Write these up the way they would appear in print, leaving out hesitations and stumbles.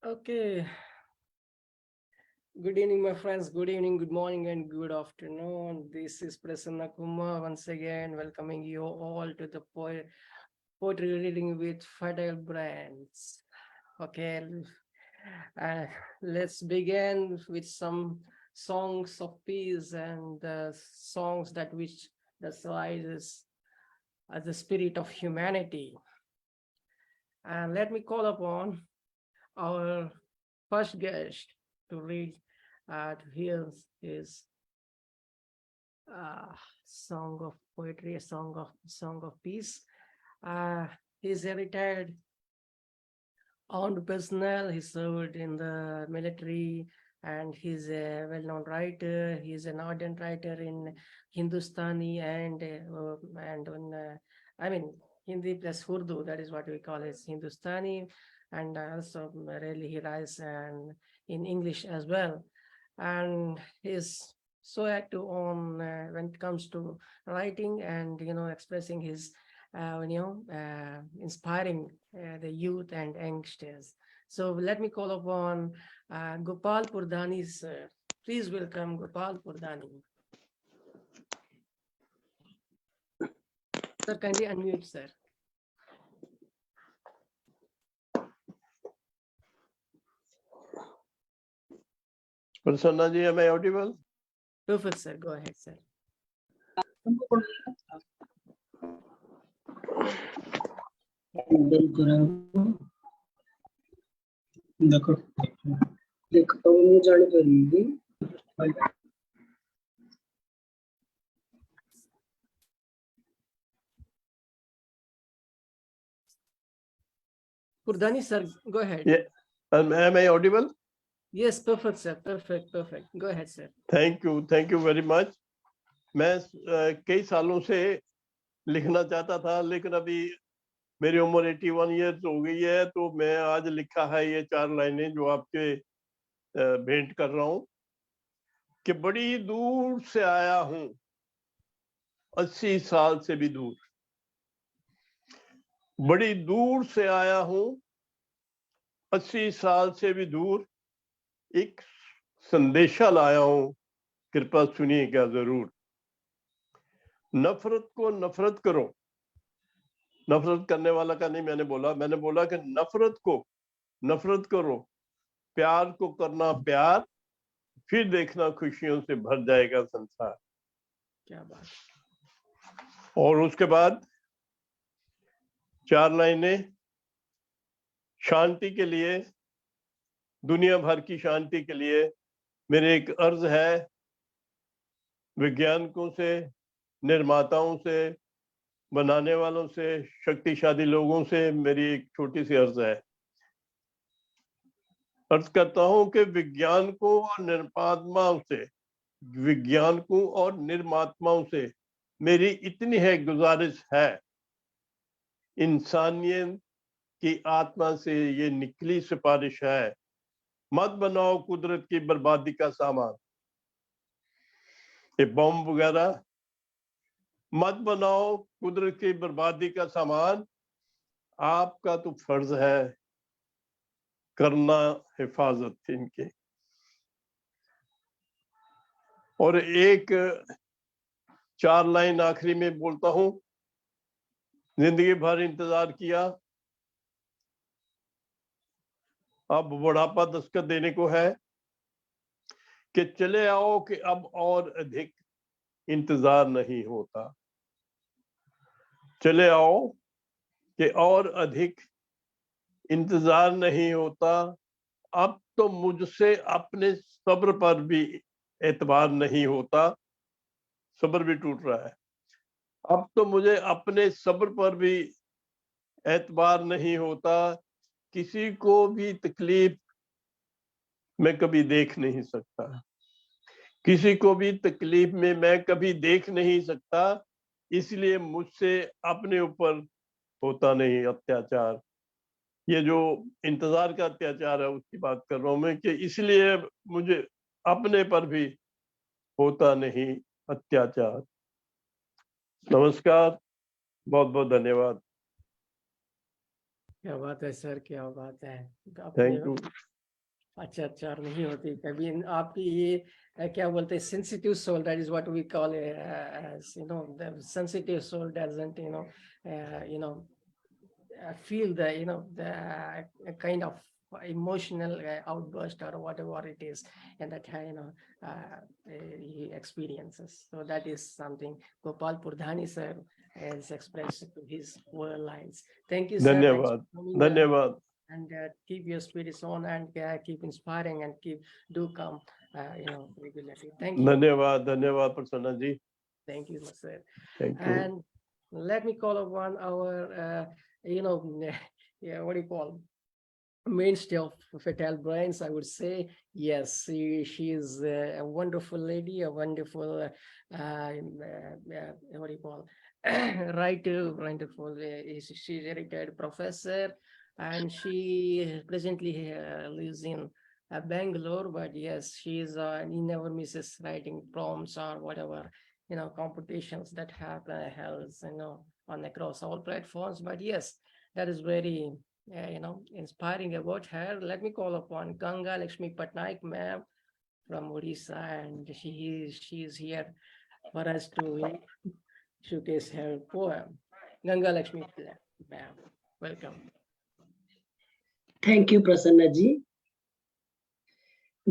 Okay. Good evening, my friends. Good evening, good morning, and good afternoon. This is Prasanna Kumar once again welcoming you all to the poetry reading with Fertile Brands. Okay, uh, let's begin with some songs of peace and songs that symbolizes the spirit of humanity. And let me call upon our first guest to read, to hear his song of poetry, a song of peace. He's a retired armed personnel. He served in the military, and he's a well-known writer. He's an ardent writer in Hindustani and I mean Hindi plus Urdu. That is what we call it, Hindustani, and also rarely he writes and in English as well. And he's so active on when it comes to writing and expressing his inspiring the youth and youngsters. So let me call upon Gopal Purdhani, sir. Please welcome Gopal Purdhani. Sir, kindly unmute, sir. Prasanna ji, am I audible? Perfect, sir. Go ahead, sir. Purdhani, sir, go ahead. Yeah. Am I audible? Yes, perfect, sir. Perfect. Go ahead, sir. Thank you very much. मैं कई सालों से लिखना चाहता था, लेकिन अभी मेरी उम्र 81 ईयर्स हो गई है, तो मैं आज लिखा है ये 4 लाइनें जो आपके भेंट कर रहा हूँ कि बड़ी दूर से आया हूँ, 80 साल से भी दूर। बड़ी दूर से आया हूँ, 80 साल से भी दूर, एक संदेशा लाया हूँ, कृपा सुनिएगा जरूर। नफरत को नफरत करो, नफरत करने वाला का नहीं मैंने बोला कि नफरत को नफरत करो, प्यार को करना प्यार, फिर देखना खुशियों से भर जाएगा संसार। क्या बात। और उसके बाद 4 लाइनें शांति के लिए, दुनिया भर की शांति के लिए मेरे एक अर्ज है, वैज्ञानिकों से, निर्माताओं से, बनाने वालों से, शक्तिशाली लोगों से मेरी एक छोटी सी अर्ज है। अर्ज करता हूं कि विज्ञानिकों और निर्माताओं से मेरी इतनी है गुजारिश है, इंसानियत की आत्मा से ये निकली सिफारिश है, मत बनाओ कुदरत की बर्बादी का सामान। ये बम वगैरह मत बनाओ कुदरत की बर्बादी का सामान, आपका तो फर्ज है करना हिफाजत इनके। और एक 4 लाइन आखिरी में बोलता हूं, जिंदगी भर इंतजार किया, अब बुढ़ापा दस्तक देने को है, कि चले आओ कि अब और अधिक इंतजार नहीं होता। चले आओ कि और अधिक इंतजार नहीं होता, अब तो मुझसे अपने सब्र पर भी एतबार नहीं होता। सब्र भी टूट रहा है। अब तो मुझे अपने सब्र पर भी एतबार नहीं होता, किसी को भी तकलीफ मैं कभी देख नहीं सकता, किसी को भी तकलीफ में मैं कभी देख नहीं सकता, इसलिए मुझसे अपने ऊपर होता नहीं अत्याचार। ये जो इंतजार का अत्याचार है उसकी बात कर रहा हूं मैं, कि इसलिए मुझे अपने पर भी होता नहीं अत्याचार। नमस्कार, बहुत बहुत धन्यवाद। क्या बात है सर, क्या बात है। Thank you. अच्छा अच्छा नहीं होती कभी आपकी ये क्या बोलते हैं sensitive soul, that is what we call it, as you know, the sensitive soul doesn't feel the the kind of emotional outburst or whatever it is, and that he experiences. So that is something Gopal Purdhani sir has expressed to his word lines. Thank you, sir. Thanks धन्यवाद for coming, धन्यवाद and keep your spirits on, and keep inspiring, and do come regularly. Thank you. धन्यवाद धन्यवाद प्रसन्ना जी. Thank you, sir. Thank you. And let me call upon our, yeah, what do you call, mainstay of Fertile Brains, I would say. Yes, she is a wonderful lady, a wonderful, what do you call, writer, wonderful. She's a retired professor, and she presently lives in Bangalore. But yes, she never misses writing prompts or whatever, competitions that happen, held, on across all platforms. But yes, that is very inspiring about her. Let me call upon Gangalaxmi Patnaik, ma'am, from Odisha, and she is here for us to showcase her poem. Gangalaxmi, ma'am, welcome. Thank you, Prasanna ji.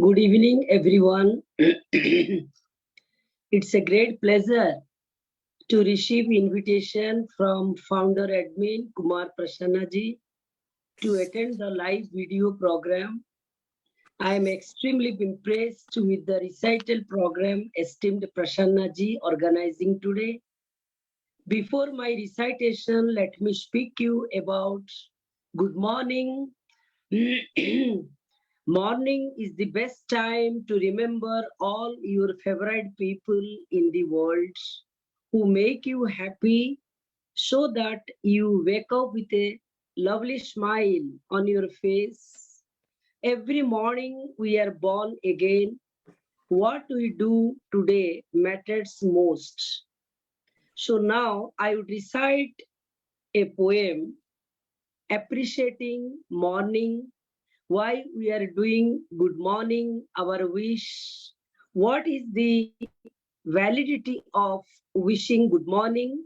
Good evening, everyone. It's a great pleasure to receive invitation from founder admin Kumar Prasanna ji to attend the live video program. I am extremely impressed with the recital program esteemed Prasanna ji organizing today. Before my recitation, let me speak you about good morning. Morning is the best time to remember all your favorite people in the world who make you happy, so that you wake up with a lovely smile on your face. Every morning we are born again. What we do today matters most. So now I would recite a poem appreciating morning, why we are doing good morning, our wish, what is the validity of wishing good morning.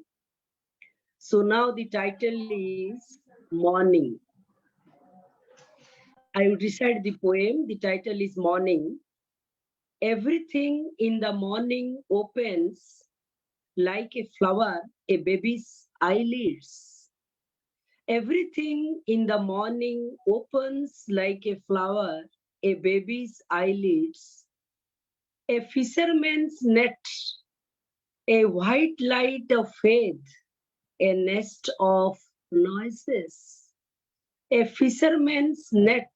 So now the title is Morning. I would recite the poem. The title is Morning. Everything in the morning opens like a flower, a baby's eyelids. Everything in the morning opens like a flower, a baby's eyelids. A fisherman's net, a white light of faith, a nest of noises. A fisherman's net,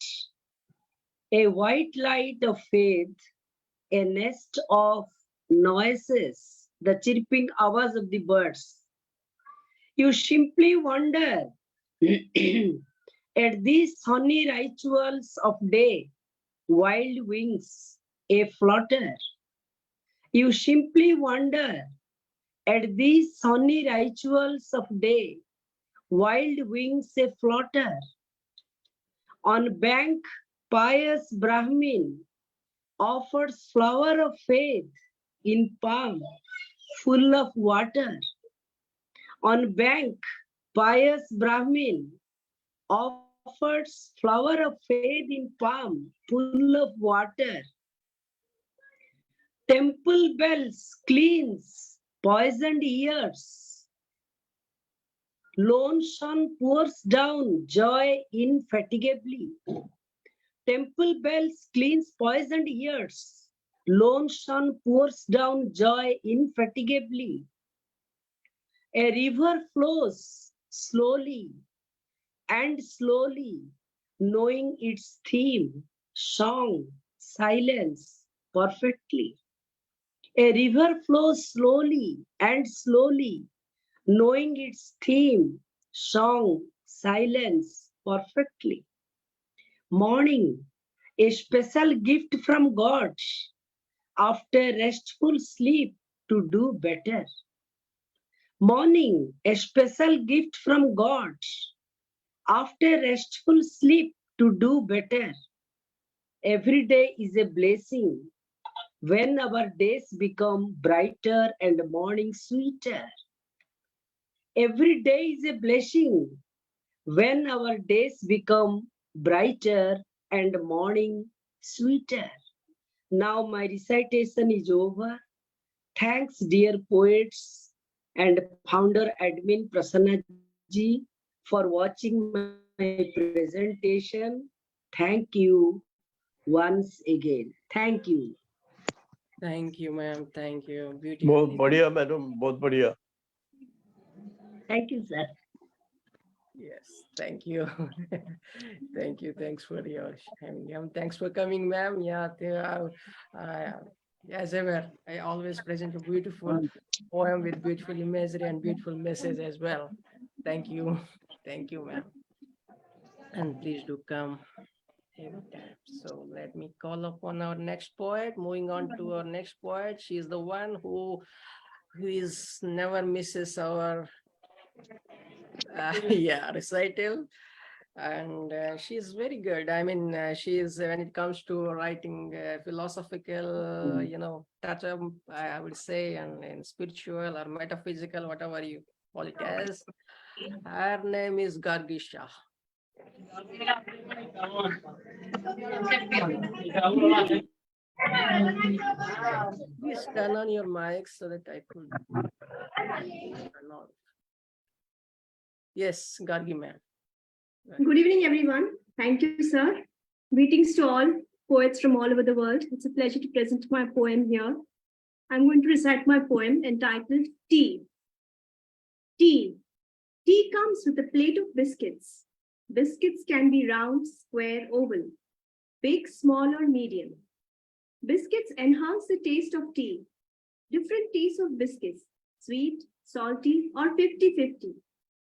a white light of faith, a nest of noises, the chirping hours of the birds. You simply wonder at these sunny rituals of day, wild wings, a flutter. You simply wonder at these sunny rituals of day, wild wings a flutter. On bank, pious Brahmin offers flower of faith in palm full of water. On bank, pious Brahmin offers flower of faith in palm full of water. Temple bells cleanse poisoned ears. Lone sun pours down joy infatigably. Temple bells cleanse poisoned ears. Lone sun pours down joy infatigably. A river flows slowly and slowly, knowing its theme, song, silence perfectly. A river flows slowly and slowly, knowing its theme, song, silence perfectly. Morning, a special gift from God after restful sleep to do better. Morning, a special gift from God after restful sleep to do better. Every day is a blessing when our days become brighter and morning sweeter. Every day is a blessing when our days become brighter and morning sweeter. Now my recitation is over. Thanks, dear poets and founder admin Prasanna ji, for watching my presentation. Thank you once again. Thank you. Thank you, ma'am. Thank you. बहुत Beautifully. बढ़िया madam, बहुत बढ़िया. Thank you, sir. Yes, thank you. Thank you. Thanks for your sharing. Thanks for coming, ma'am. Yeah, as ever, I always present a beautiful poem with beautiful imagery and beautiful message as well. Thank you. Thank you, ma'am. And please do come every time. So let me call upon our next poet. Moving on to our next poet. She is the one who is never misses our yeah, recital. And she's very good. I mean, she's when it comes to writing philosophical, touch, I would say, and spiritual or metaphysical, whatever you call it as. Her name is Gargi Shah. Please turn on your mic so that I could turn on. Yes, Gargi ma'am. Good evening, everyone. Thank you, sir. Greetings to all poets from all over the world. It's a pleasure to present my poem here. I'm going to recite my poem entitled Tea. Tea. Tea comes with a plate of biscuits. Biscuits can be round, square, oval, big, small, or medium. Biscuits enhance the taste of tea. Different tastes of biscuits, sweet, salty, or 50-50.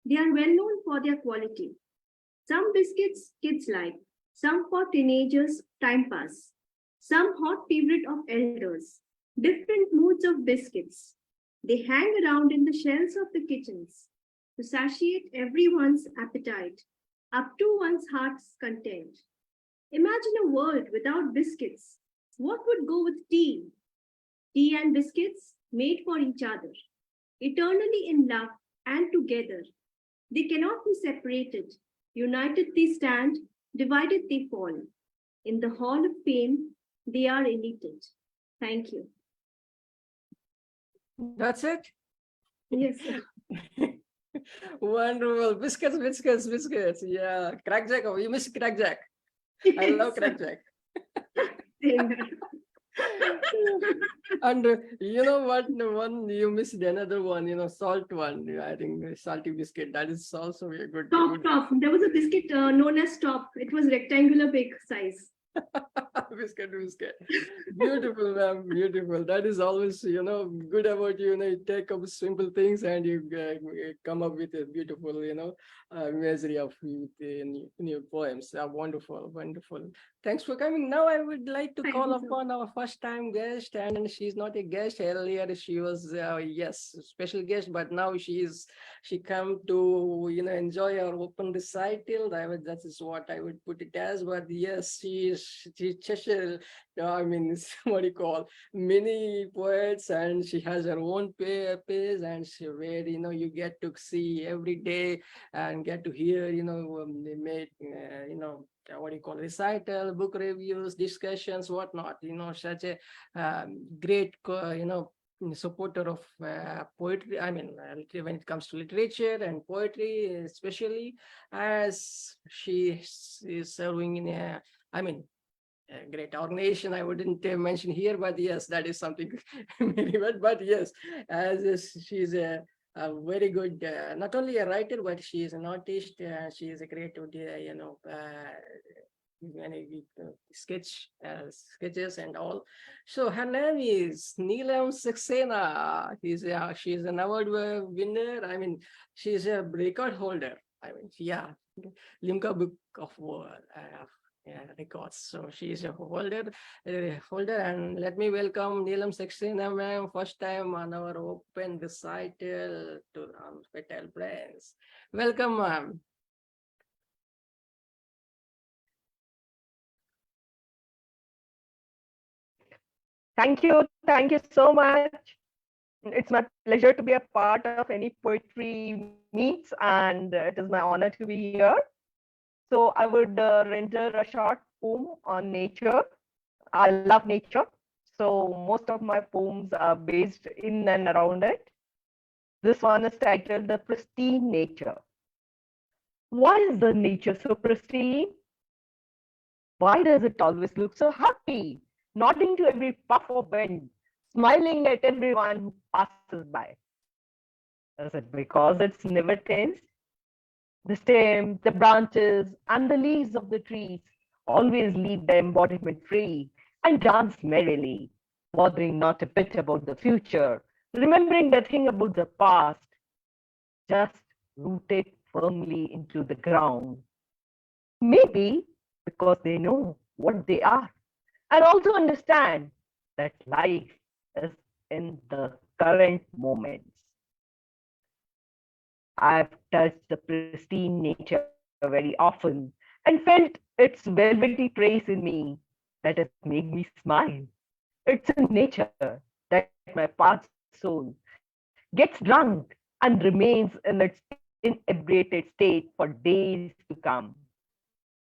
They are well known for their quality. Some biscuits kids like, some for teenagers time pass, some hot favorite of elders. Different moods of biscuits. They hang around in the shelves of the kitchens to satiate everyone's appetite, up to one's heart's content. Imagine a world without biscuits. What would go with tea? Tea and biscuits made for each other, eternally in love and together. They cannot be separated. United they stand, divided they fall. In the hall of fame, they are elated. Thank you. That's it? Yes, sir. Wonderful. Biscuits, biscuits, biscuits. Yeah. Crackjack. Oh, you miss Crackjack. I love Crackjack. And you know what? One you missed another one, salt one. I think salty biscuit. That is also a good. Top. There was a biscuit known as Top. It was rectangular big size. Biscuit. Beautiful, ma'am. Beautiful. That is always, good about you. You take up simple things and you come up with a beautiful, imagery of it in your poems. Wonderful. Thanks for coming. Now I would like to Thank call you, sir. upon our first time guest, and she's not a guest earlier. She was, yes, special guest, but now she come to, enjoy our open recital. That is what I would put it as. But yes, she's Cheshire. I mean, what do you call many poets, and she has her own page, and where you get to see every day and get to hear, they made, what do you call recital, book reviews, discussions, whatnot. Such a great, supporter of poetry. I mean, when it comes to literature and poetry, especially as she is serving in a great organization. I wouldn't mention here, but yes, that is something very bad. But yes, she's a very good, not only a writer, but she is an artist. She is a creative, many sketches and all. So her name is Neelam Saxena. She is an award winner. I mean, she is a record holder. I mean, yeah, Limca Book of records. So she is a holder, and let me welcome Neelam Saxena, ma'am, first time on our open recital to Fatal Brands. Welcome, ma'am. Thank you so much. It's my pleasure to be a part of any poetry meets, and it is my honor to be here. So I would render a short poem on nature. I love nature, so most of my poems are based in and around it. This one is titled The Pristine Nature. Why is the nature so pristine? Why does it always look so happy, nodding to every puff of wind, smiling at everyone who passes by? Is it because it's never tense? The stems, the branches, and the leaves of the trees always leave the embodiment free and dance merrily, bothering not a bit about the future, remembering nothing about the past, just rooted firmly into the ground. Maybe because they know what they are and also understand that life is in the current moments. I've touched the pristine nature very often and felt its velvety trace in me that has made me smile. It's in nature that my part soul gets drunk and remains in its inebriated state for days to come.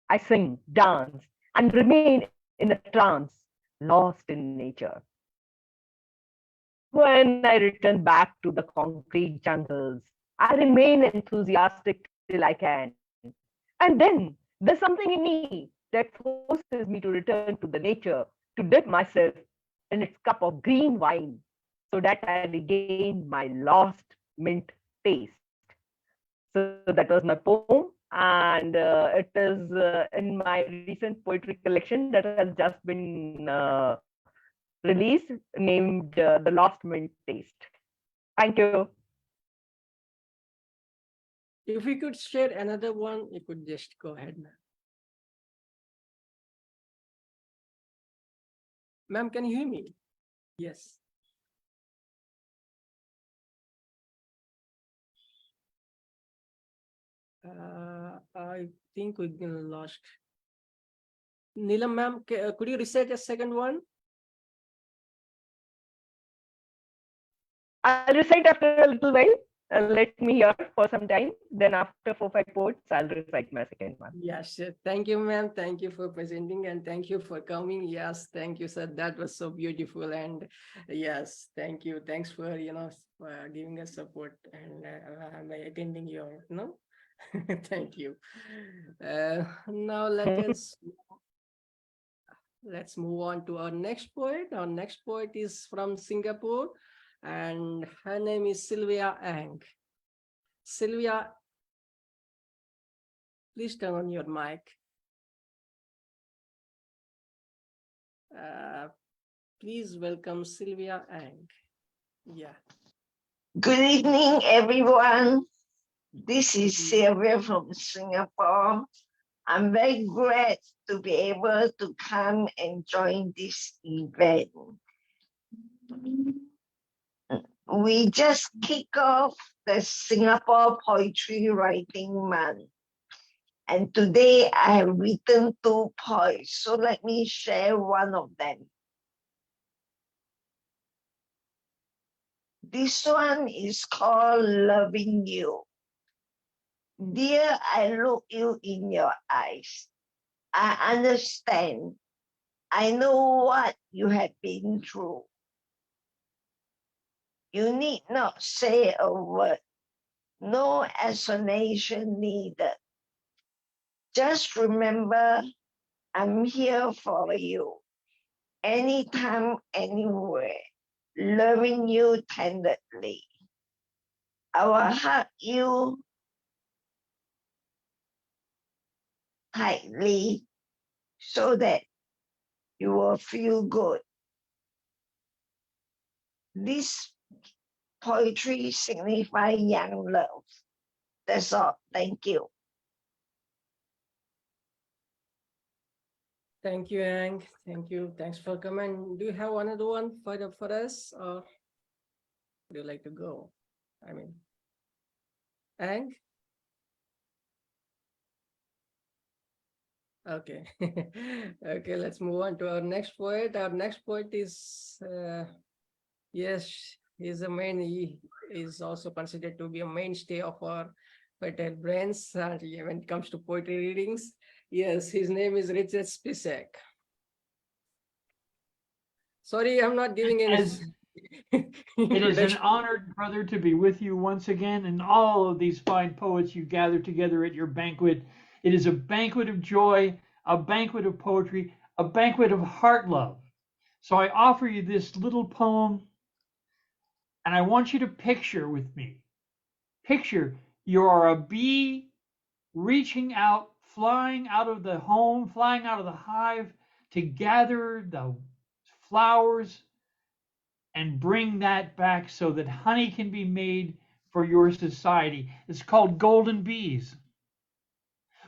I sing, dance, and remain in a trance, lost in nature. When I return back to the concrete jungles, I remain enthusiastic till I can. And then there's something in me that forces me to return to the nature to dip myself in its cup of green wine so that I regain my lost mint taste. So that was my poem, and it is in my recent poetry collection that has just been released, named The Lost Mint Taste. Thank you. If you could share another one, you could just go ahead, ma'am. Ma'am, can you hear me? Yes. I think we lost. Neelam, ma'am, could you recite a second one? I'll recite after a little while. Let me hear for some time. Then after 4 5 poets, I'll recite my second one. Yes, sir. Thank you, ma'am. Thank you for presenting and thank you for coming. Yes, thank you, sir. That was so beautiful. And yes, thank you. Thanks for, for giving us support and by attending your, thank you. Now let's move on to our next poet. Our next poet is from Singapore and her name is Sylvia Ang. Sylvia, please turn on your mic. Please welcome Sylvia Ang. Yeah. Good evening, everyone. This is Sylvia from Singapore. I'm very glad to be able to come and join this event. We just kick off the Singapore Poetry Writing Month. And today I have written 2 poems, so let me share one of them. This one is called Loving You. Dear, I look you in your eyes. I understand. I know what you have been through. You need not say a word. No explanation needed. Just remember, I'm here for you. Anytime, anywhere. Loving you tenderly. I will hug you tightly so that you will feel good. This poetry signifies young love. That's all. Thank you. Thank you, Ang. Thank you. Thanks for coming. Do you have another one for us, or would you like to go? I mean, Ang? Okay. Okay, let's move on to our next poet. Our next poet is, yes, he's a main, he is also considered to be a mainstay of our fertile brains when it comes to poetry readings. Yes, his name is Richard Spisek. Sorry, I'm not giving any As it is an introduction. honor, brother, to be with you once again, and all of these fine poets you gather together at your banquet. It is a banquet of joy, a banquet of poetry, a banquet of heart love. So I offer you this little poem, and I want you to picture with me. Picture you are a bee reaching out, flying out of the home, flying out of the hive to gather the flowers and bring that back so that honey can be made for your society. It's called golden bees.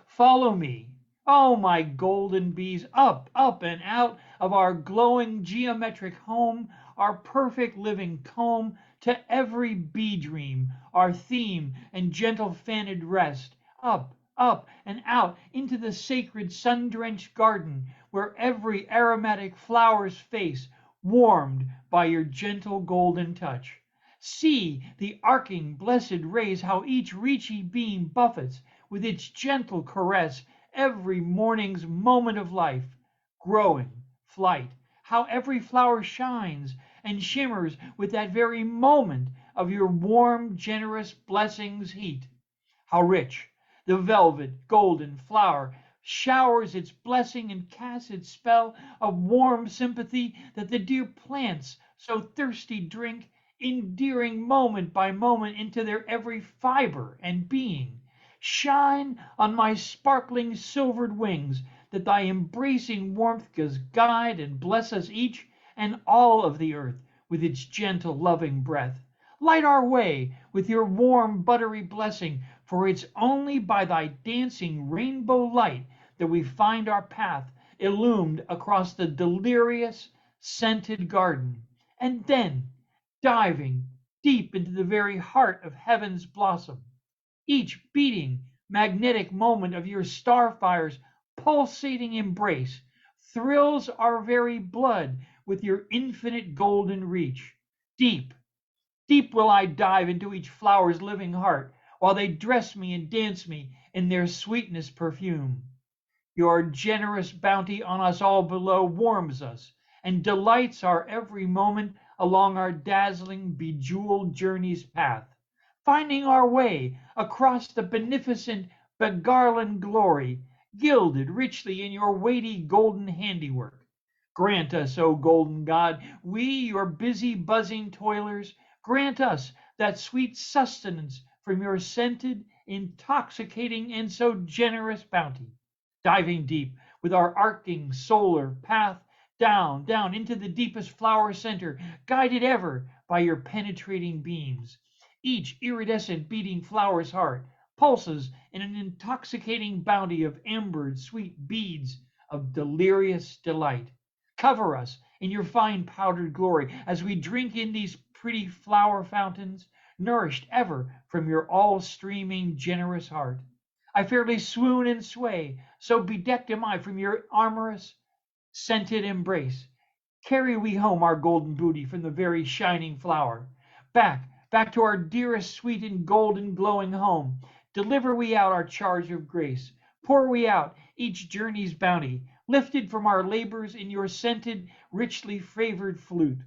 Follow me, oh my golden bees, up, up and out of our glowing geometric home, our perfect living comb, to every bee dream, our theme and gentle fanned rest, up, up and out into the sacred sun-drenched garden, where every aromatic flower's face warmed by your gentle golden touch. See the arcing blessed rays, how each reachy beam buffets with its gentle caress every morning's moment of life, growing, flight, how every flower shines and shimmers with that very moment of your warm, generous blessings' heat. How rich the velvet golden flower showers its blessing and casts its spell of warm sympathy that the dear plants so thirsty drink, endearing moment by moment into their every fiber and being. Shine on my sparkling silvered wings, that thy embracing warmth does guide and bless us each and all of the earth with its gentle loving breath. Light our way with your warm buttery blessing, for it's only by thy dancing rainbow light that we find our path illumined across the delirious scented garden. And then, diving deep into the very heart of heaven's blossom, each beating magnetic moment of your starfire's pulsating embrace thrills our very blood with your infinite golden reach. Deep, deep will I dive into each flower's living heart, while they dress me and dance me in their sweetness perfume. Your generous bounty on us all below warms us and delights our every moment along our dazzling, bejeweled journey's path, finding our way across the beneficent, begarlanded glory, gilded richly in your weighty golden handiwork. Grant us, O golden God, we, your busy, buzzing toilers, grant us that sweet sustenance from your scented, intoxicating, and so generous bounty, diving deep with our arcing solar path down, down into the deepest flower center, guided ever by your penetrating beams. Each iridescent beating flower's heart pulses in an intoxicating bounty of ambered sweet beads of delirious delight. Cover us in your fine powdered glory as we drink in these pretty flower fountains, nourished ever from your all streaming generous heart. I fairly swoon and sway, so bedecked am I from your amorous, scented embrace. Carry we home our golden booty from the very shining flower. Back, back to our dearest sweet and golden glowing home. Deliver we out our charge of grace. Pour we out each journey's bounty, lifted from our labors in your scented, richly favored flute.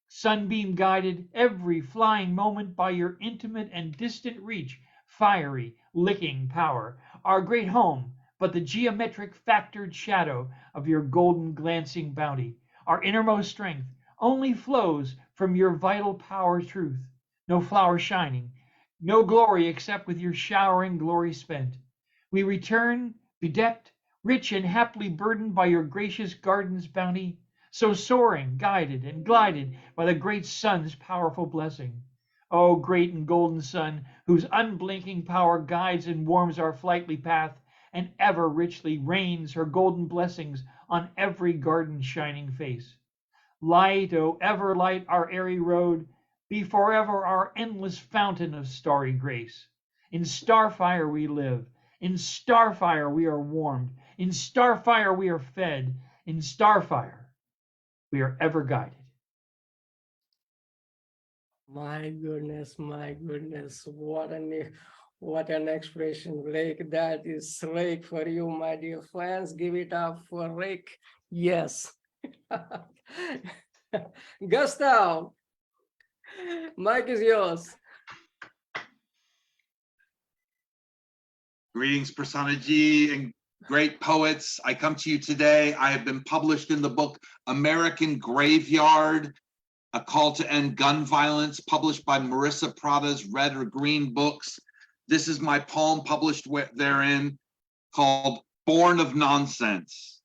Sunbeam guided every flying moment by your intimate and distant reach, fiery, licking power, our great home, but the geometric factored shadow of your golden glancing bounty. Our innermost strength only flows from your vital power truth. No flower shining, no glory except with your showering glory spent. We return, bedecked, rich and happily burdened by your gracious garden's bounty, so soaring, guided, and glided by the great sun's powerful blessing. O great and golden sun, whose unblinking power guides and warms our flightly path, and ever richly rains her golden blessings on every garden shining face. Light, O ever light our airy road, be forever our endless fountain of starry grace. In starfire we live, in starfire we are warmed, In starfire we are fed. In starfire we are ever guided. My goodness, what an expression, Rick. That is Rick for you, my dear fans. Give it up for Rick. Yes. Gustav, mic is yours. Greetings, Prasannaji and great poets. I come to you today. I have been published in the book American Graveyard, A Call to End Gun Violence, published by Marissa Prada's Red or Green Books. This is my poem published therein called Born of Nonsense.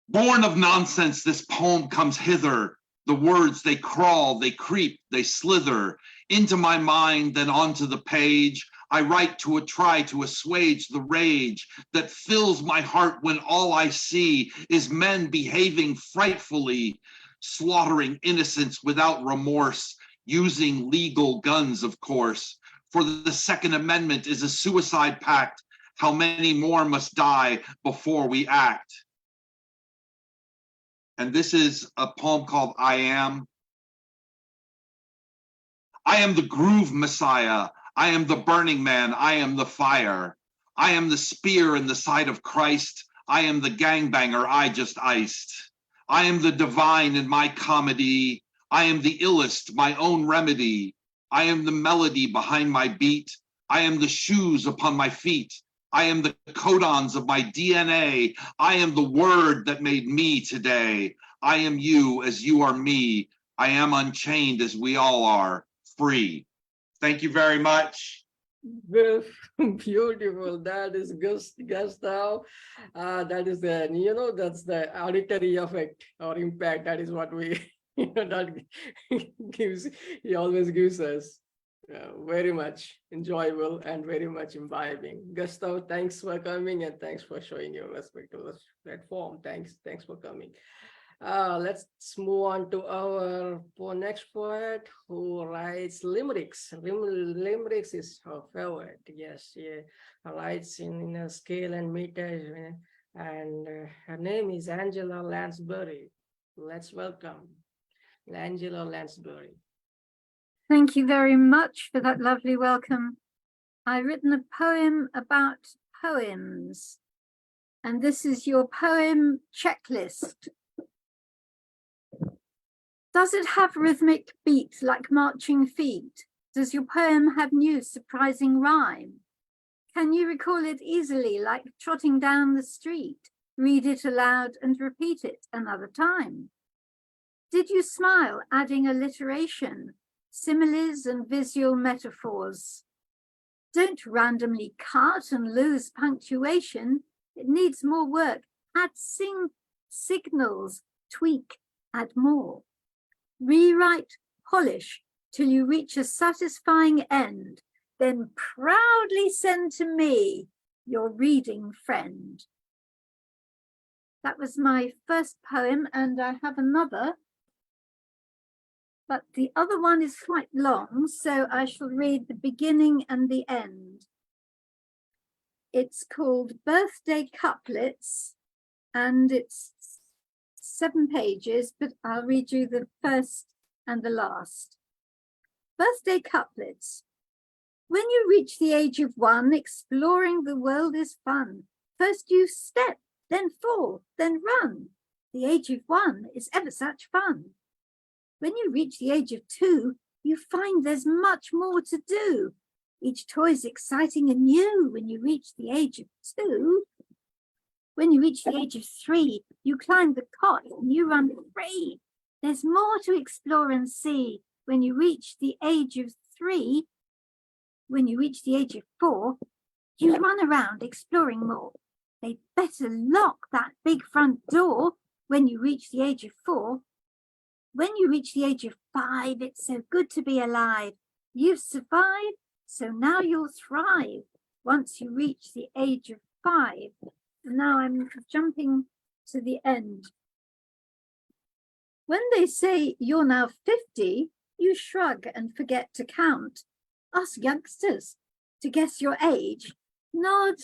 Born of nonsense, this poem comes hither. The words, they crawl, they creep, they slither into my mind, then onto the page. I write to try to assuage the rage that fills my heart when all I see is men behaving frightfully, slaughtering innocents without remorse, using legal guns, of course. For the Second Amendment is a suicide pact. How many more must die before we act? And this is a poem called I Am. I am the groove messiah. I am the burning man. I am the fire. I am the spear in the side of Christ. I am the gangbanger I just iced. I am the divine in my comedy. I am the illest, my own remedy. I am the melody behind my beat. I am the shoes upon my feet. I am the codons of my DNA. I am the word that made me today. I am you as you are me. I am unchained as we all are, free. Thank you very much. Beautiful. That is Gustav. That is that's the auditory effect or impact. That is what we, that gives, he always gives us. Very much enjoyable and very much imbibing. Gustav, thanks for coming and thanks for showing your respect to this platform. Thanks for coming. Let's move on to our next poet who writes limericks. Limericks is her favorite. Yes, she writes in a scale and meter, and her name is Angela Lansbury. Let's welcome Angela Lansbury. Thank you very much for that lovely welcome. I've written a poem about poems, and this is your poem checklist. Does it have rhythmic beat like marching feet? Does your poem have new surprising rhyme? Can you recall it easily like trotting down the street? Read it aloud and repeat it another time. Did you smile adding alliteration? Similes and visual metaphors. Don't randomly cut and lose punctuation. It needs more work. Add signals, tweak, add more. Rewrite, polish till you reach a satisfying end. Then proudly send to me, your reading friend. That was my first poem, and I have another. But the other one is quite long, so I shall read the beginning and the end. It's called Birthday Couplets, and it's 7 pages, but I'll read you the first and the last. Birthday Couplets. When you reach the age of 1, exploring the world is fun. First you step, then fall, then run. The age of 1 is ever such fun. When you reach the age of 2, you find there's much more to do. Each toy's exciting and new. When you reach the age of 2, when you reach the age of 3, you climb the cot and you run free. There's more to explore and see. When you reach the age of 3, when you reach the age of 4, you run around exploring more. They'd better lock that big front door when you reach the age of 4. When you reach the age of 5, it's so good to be alive. You've survived, so now you'll thrive once you reach the age of 5. Now I'm jumping to the end. When they say you're now 50, you shrug and forget to count. Ask youngsters to guess your age, nod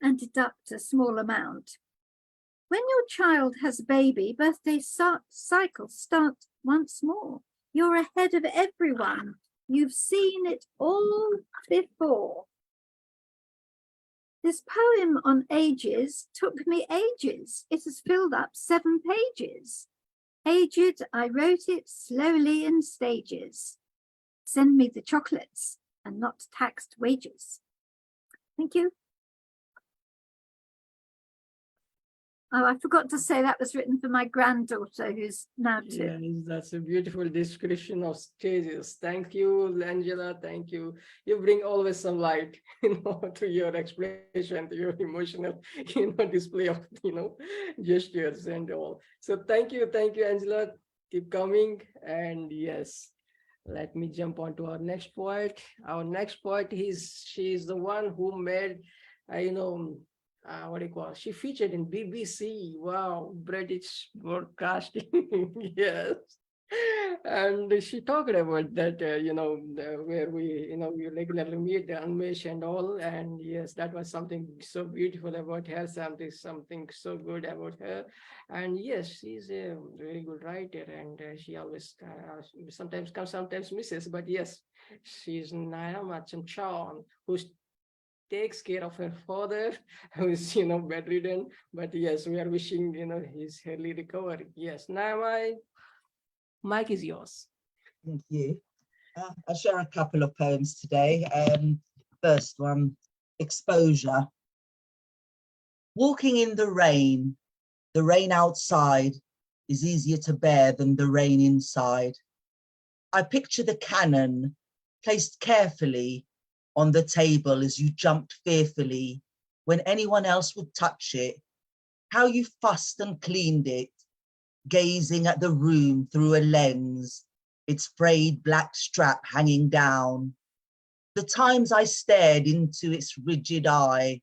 and deduct a small amount. When your child has a baby, birthday cycles start once more. You're ahead of everyone. You've seen it all before. This poem on ages took me ages. It has filled up 7 pages. Aged, I wrote it slowly in stages. Send me the chocolates and not taxed wages. Thank you. Oh, I forgot to say that was written for my granddaughter, who's now 2. Yes, that's a beautiful description of stages. Thank you, Angela. Thank you. You bring always some light, to your expression, to your emotional, display of, gestures and all. So thank you, Angela. Keep coming. And yes, let me jump on to our next poet. Our next poet she's the one who made, what do you call it? She featured in BBC. Wow, British broadcasting. Yes. And she talked about that, where we regularly meet the Unmesh and all. And yes, that was something so beautiful about her, something so good about her. And yes, she's a very good writer, and she always sometimes comes, sometimes misses. But yes, she's Nayma Chamchoun, who's takes care of her father, who is, bedridden. But yes, we are wishing, his early recovery. Yes, Naima, mic is yours. Thank you. I'll share a couple of poems today. First one, Exposure. Walking in the rain outside is easier to bear than the rain inside. I picture the cannon placed carefully on the table as you jumped fearfully when anyone else would touch it, how you fussed and cleaned it, gazing at the room through a lens, its frayed black strap hanging down. The times I stared into its rigid eye,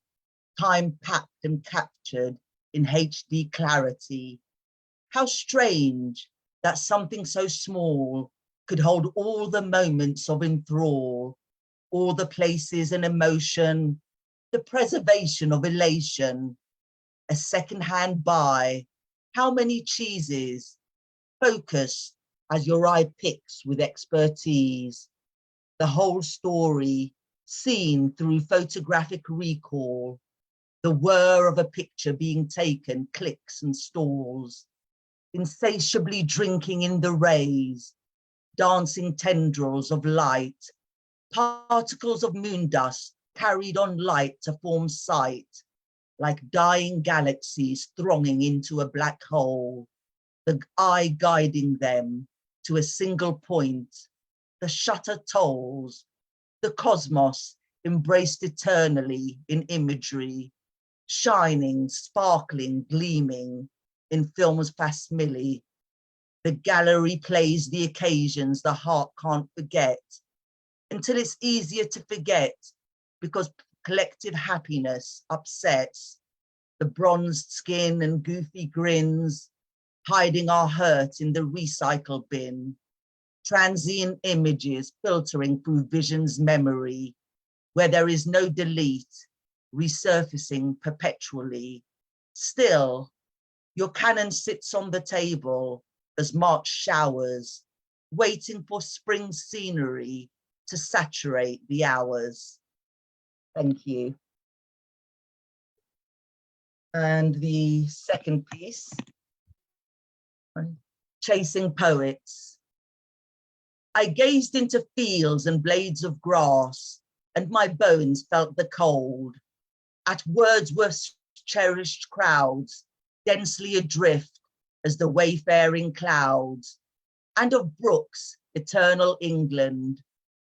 time packed and captured in HD clarity. How strange that something so small could hold all the moments of enthrall, all the places and emotion, the preservation of elation, a second-hand buy, how many cheeses, focus as your eye picks with expertise, the whole story seen through photographic recall, the whir of a picture being taken clicks and stalls, insatiably drinking in the rays, dancing tendrils of light, particles of moon dust carried on light to form sight, like dying galaxies thronging into a black hole, the eye guiding them to a single point, the shutter tolls, the cosmos embraced eternally in imagery, shining, sparkling, gleaming in film's facsimile. The gallery plays the occasions the heart can't forget, until it's easier to forget because collective happiness upsets the bronzed skin and goofy grins, hiding our hurt in the recycle bin, transient images filtering through vision's memory, where there is no delete, resurfacing perpetually. Still, your cannon sits on the table as March showers, waiting for spring scenery to saturate the hours. Thank you. And the second piece, Chasing Poets. I gazed into fields and blades of grass, and my bones felt the cold. At Wordsworth's cherished crowds, densely adrift as the wayfaring clouds, and of Brooks' eternal England.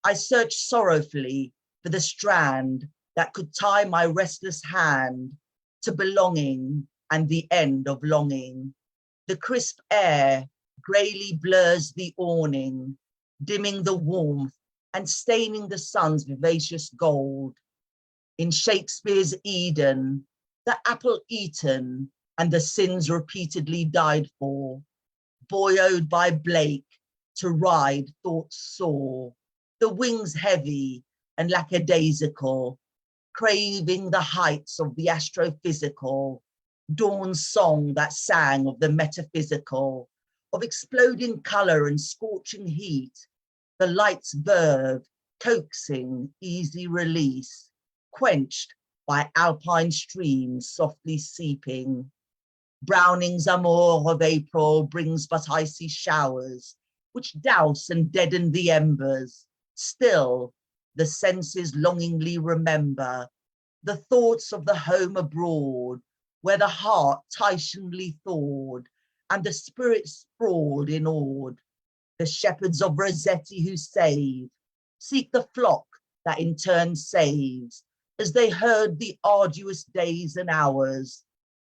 I searched sorrowfully for the strand that could tie my restless hand to belonging and the end of longing. The crisp air greyly blurs the awning, dimming the warmth and staining the sun's vivacious gold. In Shakespeare's Eden, the apple eaten and the sins repeatedly died for, buoyed by Blake to ride thoughts sore, the wings heavy and lackadaisical, craving the heights of the astrophysical, dawn's song that sang of the metaphysical, of exploding color and scorching heat, the light's verve, coaxing, easy release, quenched by alpine streams softly seeping. Browning's amour of April brings but icy showers, which douse and deaden the embers. Still, the senses longingly remember the thoughts of the home abroad, where the heart Titianly thawed and the spirit sprawled in awed. The shepherds of Rossetti who save, seek the flock that in turn saves, as they heard the arduous days and hours.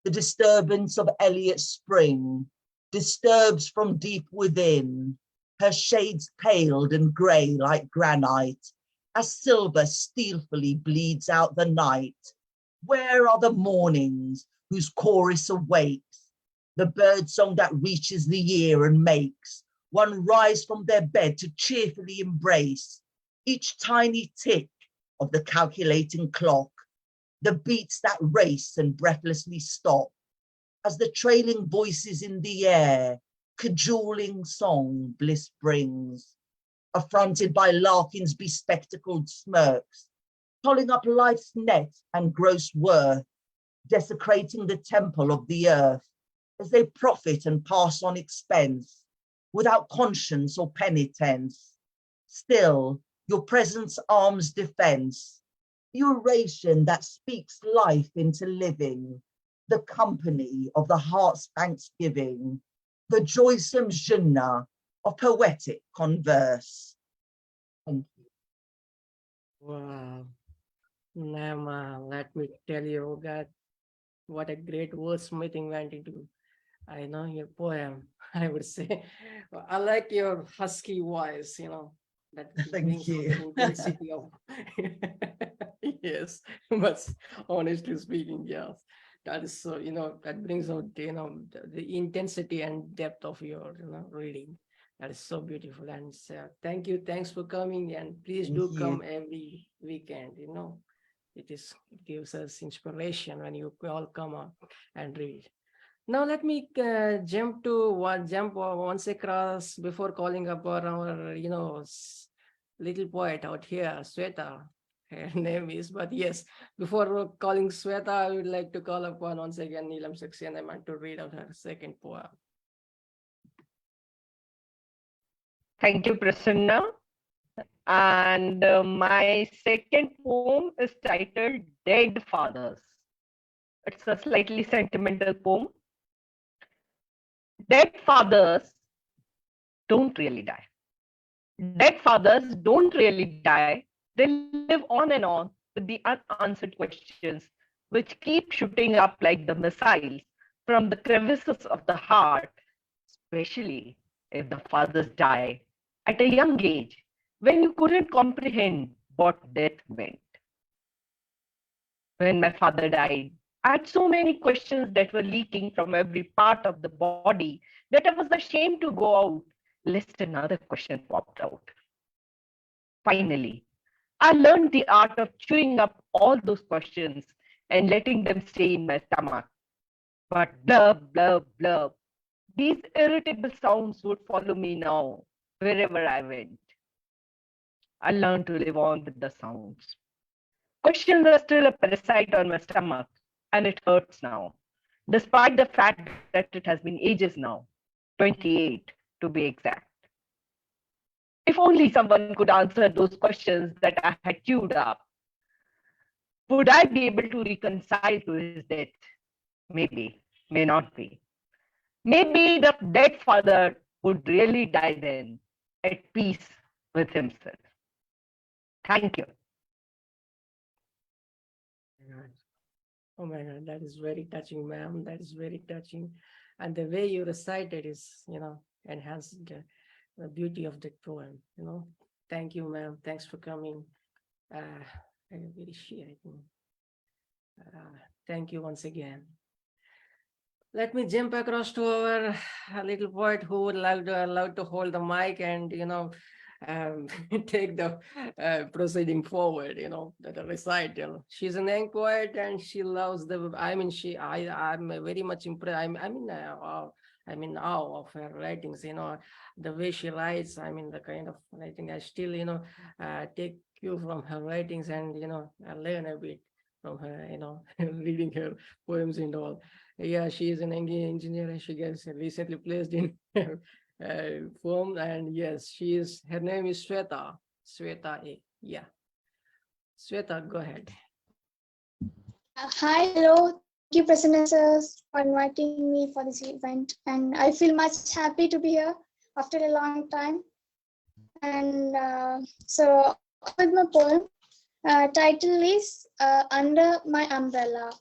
The disturbance of Eliot's spring disturbs from deep within, her shades paled and grey like granite, as silver stealthily bleeds out the night. Where are the mornings whose chorus awakes, the bird song that reaches the ear and makes one rise from their bed to cheerfully embrace each tiny tick of the calculating clock, the beats that race and breathlessly stop, as the trailing voices in the air, cajoling song bliss brings, affronted by Larkin's bespectacled smirks, tolling up life's net and gross worth, desecrating the temple of the earth, as they profit and pass on expense, without conscience or penitence. Still, your presence arms defense, the oration that speaks life into living, the company of the heart's thanksgiving, the joysome jeûne of poetic converse. Thank you. Wow. Nayma, let me tell you, God, what a great wordsmithing went into, I know, your poem. I would say, I like your husky voice, that Thank brings out you. the intensity of, yes, but honestly speaking, yes, that is so, that brings out, the intensity and depth of your, reading. That is so beautiful. And thank you. Thanks for coming. And please Thank do you. come every weekend, It gives us inspiration when you all come up and read. Now let me jump once across before calling upon our little poet out here, Shwetha. Her name is, but yes, before calling Shwetha, I would like to call upon once again Neelam Saxena. I want to read out her second poem. Thank you, Prasanna. And my second poem is titled Dead Fathers. It's a slightly sentimental poem. Dead fathers don't really die. Dead fathers don't really die. They live on and on with the unanswered questions, which keep shooting up like the missiles from the crevices of the heart, especially if the fathers die at a young age when you couldn't comprehend what death meant. When my father died, I had so many questions that were leaking from every part of the body that I was ashamed to go out, lest another question popped out. Finally, I learned the art of chewing up all those questions and letting them stay in my stomach. But blub, blub, blub, these irritable sounds would follow me now, wherever I went. I learned to live on with the sounds. Questions are still a parasite on my stomach, and it hurts now, despite the fact that it has been ages now, 28 to be exact. If only someone could answer those questions that I had queued up. Would I be able to reconcile to his death? Maybe, may not be. Maybe the dead father would really die then, at peace with himself. Thank you. Oh my God, that is very touching, ma'am. That is very touching. And the way you recited is, enhanced the beauty of the poem, Thank you, ma'am. Thanks for coming. I'm very shy. Thank you once again. Let me jump across to our little poet who would love to hold the mic and, take the proceeding forward, the recital. She's an young poet and she loves I'm very much impressed. I'm in awe of her writings, the way she writes. The kind of writing I still, take cue from her writings and, I learn a bit from her, reading her poems and all. Yeah, she is an engineer and she gets recently placed in form. And yes, her name is Shwetha A. Yeah. Shwetha, go ahead. Hi, hello. Thank you, President sirs, for inviting me for this event. And I feel much happy to be here after a long time. And so, with my poem, title is Under My Umbrella.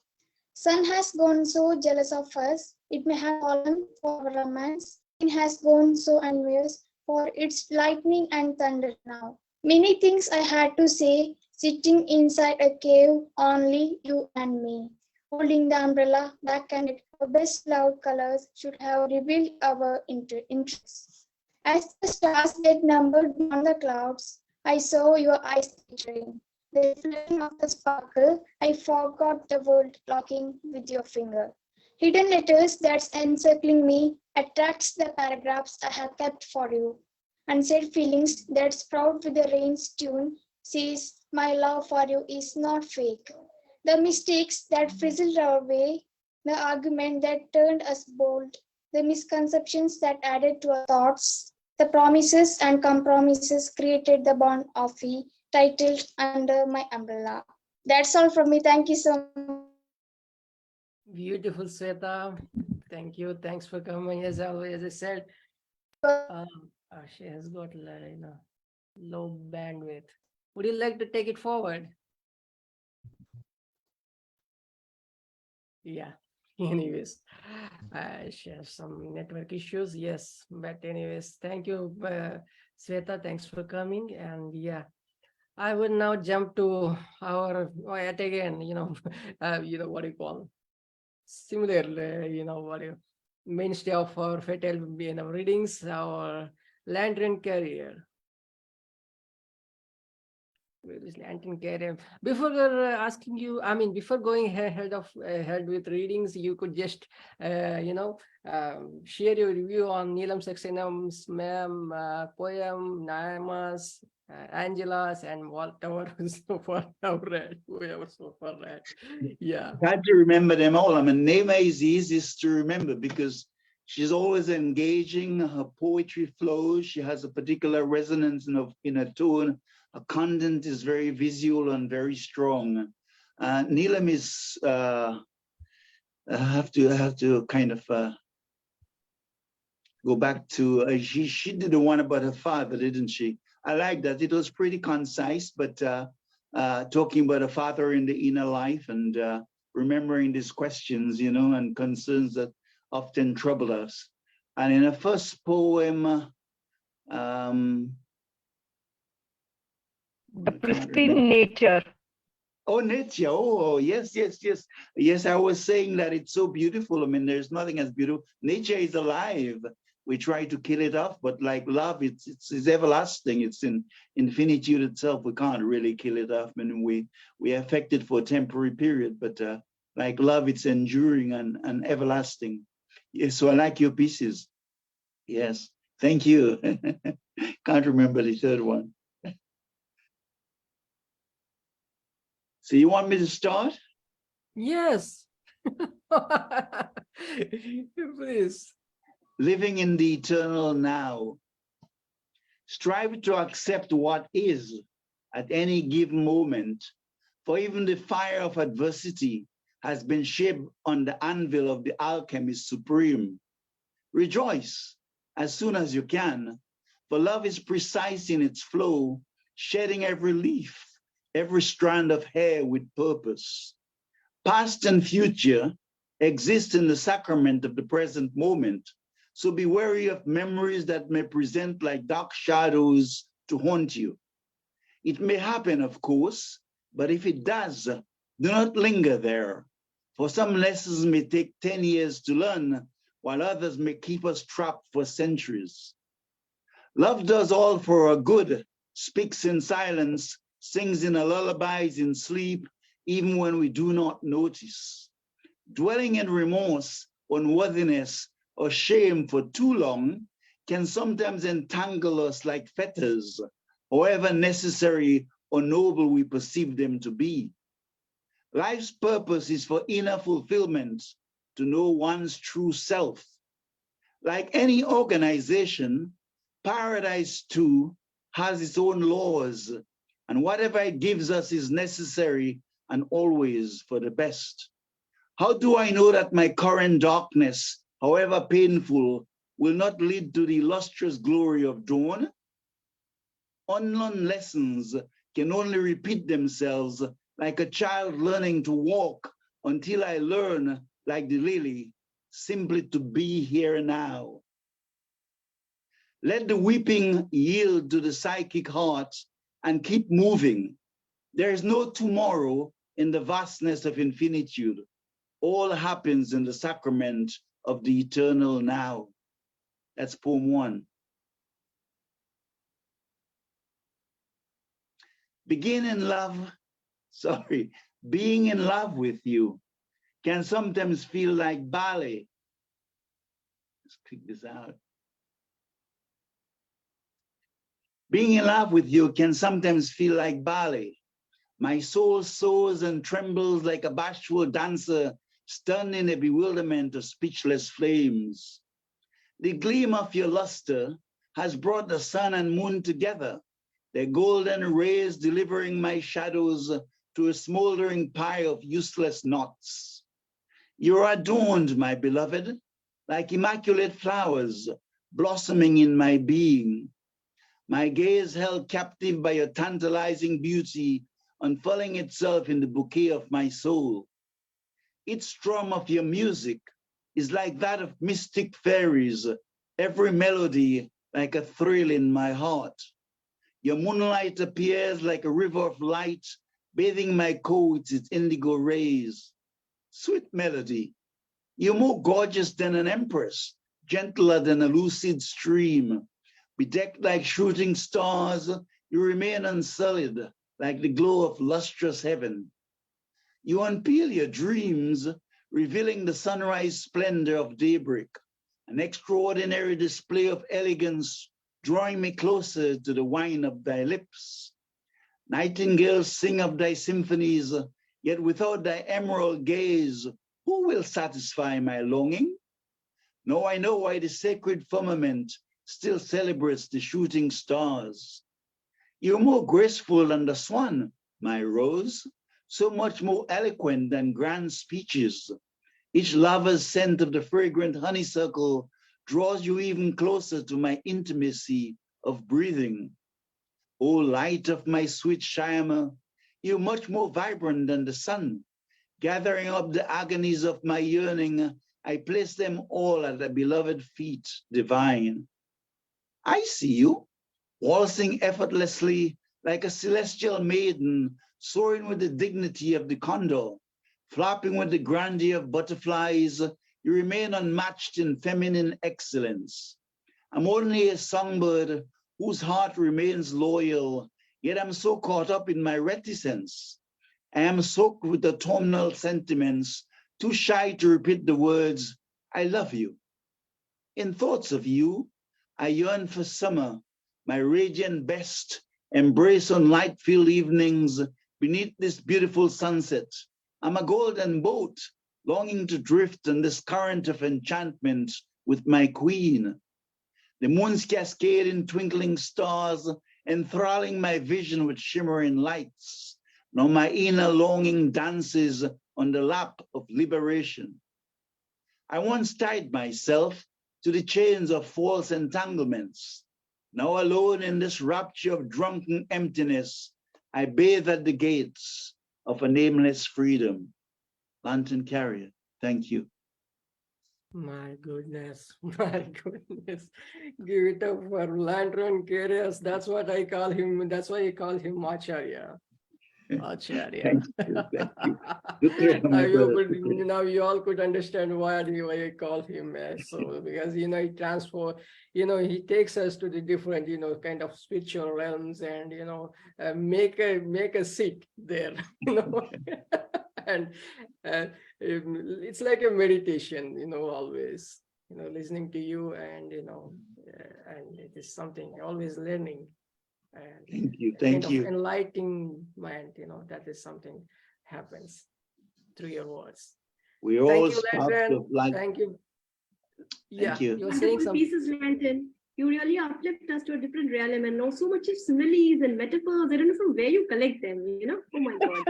Sun has gone so jealous of us, it may have fallen for romance. It has gone so envious for its lightning and thunder now. Many things I had to say, sitting inside a cave, only you and me. Holding the umbrella back and our best loud colors should have revealed our interests. As the stars get numbered beyond the clouds, I saw your eyes glittering. The reflection of the sparkle, I forgot the world locking with your finger. Hidden letters that's encircling me attracts the paragraphs I have kept for you. Unsaid feelings that sprout with the rain's tune says my love for you is not fake. The mistakes that frizzled our way, the argument that turned us bold, the misconceptions that added to our thoughts, the promises and compromises created the bond of we, titled Under My Umbrella. That's all from me. Thank you so much. Beautiful, Shwetha. Thank you. Thanks for coming. As always, as I said, she has got low bandwidth. Would you like to take it forward? Yeah. Anyways, she has some network issues. Yes, but anyways, thank you, Shwetha. Thanks for coming. And yeah, I will now jump to our yet again. What do you call? Similar, mainstay of our fatal, readings, our lantern carrier. Where is lantern carrier? Before asking you, before going ahead with readings, you could just, share your review on Neelam Saxena's poem, Nayma's, Angela's, and whatever so far now read, whoever so far read. Yeah. Hard to remember them all. Nayma is the easiest to remember because she's always engaging. Her poetry flows. She has a particular resonance in her tone. Her content is very visual and very strong. Neelam is, I have to kind of go back to, she did the one about her father, didn't she? I like that. It was pretty concise, but talking about a father in the inner life and remembering these questions, and concerns that often trouble us. And in her first poem, The pristine nature. Oh, nature. Oh, yes. Yes, I was saying that it's so beautiful. There's nothing as beautiful. Nature is alive. We try to kill it off, but like love, it's everlasting. It's in infinitude itself. We can't really kill it off. We affect it for a temporary period, but like love, it's enduring and everlasting. Yes, so I like your pieces. Yes, thank you. Can't remember the third one. So you want me to start? Yes. Please. Living in the eternal now. Strive to accept what is at any given moment, for even the fire of adversity has been shaped on the anvil of the alchemist supreme. Rejoice as soon as you can, for love is precise in its flow, shedding every leaf, every strand of hair with purpose. Past and future exist in the sacrament of the present moment. So be wary of memories that may present like dark shadows to haunt you. It may happen, of course, but if it does, do not linger there. For some lessons may take 10 years to learn, while others may keep us trapped for centuries. Love does all for our good, speaks in silence, sings in our lullabies in sleep, even when we do not notice. Dwelling in remorse, unworthiness, or shame for too long can sometimes entangle us like fetters, however necessary or noble we perceive them to be. Life's purpose is for inner fulfillment, to know one's true self. Like any organization, Paradise too has its own laws, and whatever it gives us is necessary and always for the best. How do I know that my current darkness, however painful, will not lead to the illustrious glory of dawn? Unlearned lessons can only repeat themselves like a child learning to walk until I learn, like the lily, simply to be here now. Let the weeping yield to the psychic heart and keep moving. There is no tomorrow in the vastness of infinitude. All happens in the sacrament of the eternal now. That's poem 1. Being in love with you can sometimes feel like ballet. Let's click this out. Being in love with you can sometimes feel like ballet. My soul soars and trembles like a bashful dancer, stunned in a bewilderment of speechless flames. The gleam of your luster has brought the sun and moon together, their golden rays delivering my shadows to a smoldering pile of useless knots. You are adorned, my beloved, like immaculate flowers blossoming in my being. My gaze held captive by your tantalizing beauty, unfurling itself in the bouquet of my soul. Each strum of your music is like that of mystic fairies, every melody like a thrill in my heart. Your moonlight appears like a river of light, bathing my coat with its indigo rays. Sweet melody, you're more gorgeous than an empress, gentler than a lucid stream. Bedecked like shooting stars, you remain unsullied like the glow of lustrous heaven. You unpeel your dreams, revealing the sunrise splendor of daybreak, an extraordinary display of elegance, drawing me closer to the wine of thy lips. Nightingales sing of thy symphonies, yet without thy emerald gaze, who will satisfy my longing? Now I know why the sacred firmament still celebrates the shooting stars. You're more graceful than the swan, my rose, so much more eloquent than grand speeches. Each lover's scent of the fragrant honeysuckle draws you even closer to my intimacy of breathing. O light of my sweet Shyama, you're much more vibrant than the sun. Gathering up the agonies of my yearning, I place them all at the beloved feet divine. I see you, waltzing effortlessly like a celestial maiden, soaring with the dignity of the condor, flapping with the grandeur of butterflies. You remain unmatched in feminine excellence. I'm only a songbird whose heart remains loyal, yet I'm so caught up in my reticence. I am soaked with autumnal sentiments, too shy to repeat the words, I love you. In thoughts of you, I yearn for summer, my radiant best, embrace on light-filled evenings beneath this beautiful sunset. I'm a golden boat, longing to drift on this current of enchantment with my queen. The moon's cascade in twinkling stars, enthralling my vision with shimmering lights. Now my inner longing dances on the lap of liberation. I once tied myself to the chains of false entanglements. Now alone in this rapture of drunken emptiness, I bathe at the gates of a nameless freedom. Lantern Carrier, thank you. My goodness, my goodness. Give it up for Lantern Curious. That's what I call him. That's why I call him Acharya. Acharya. Thank you. Thank you. Shukran, my brother. Shukran. Now you all could understand why I call him so, because he takes us to the different kind of spiritual realms, and make a seat there, and it's like a meditation, always listening to you, and and it is something always learning. And Thank you. kind Thank of you. enlightenment, that is something happens through your words. We Thank all you, sparks Lantern. of light. Thank you. Yeah, you. you were saying Wonderful something. pieces, Lantern. You really uplift us to a different realm, and know so much of similes and metaphors. I don't know from where you collect them, Oh my God.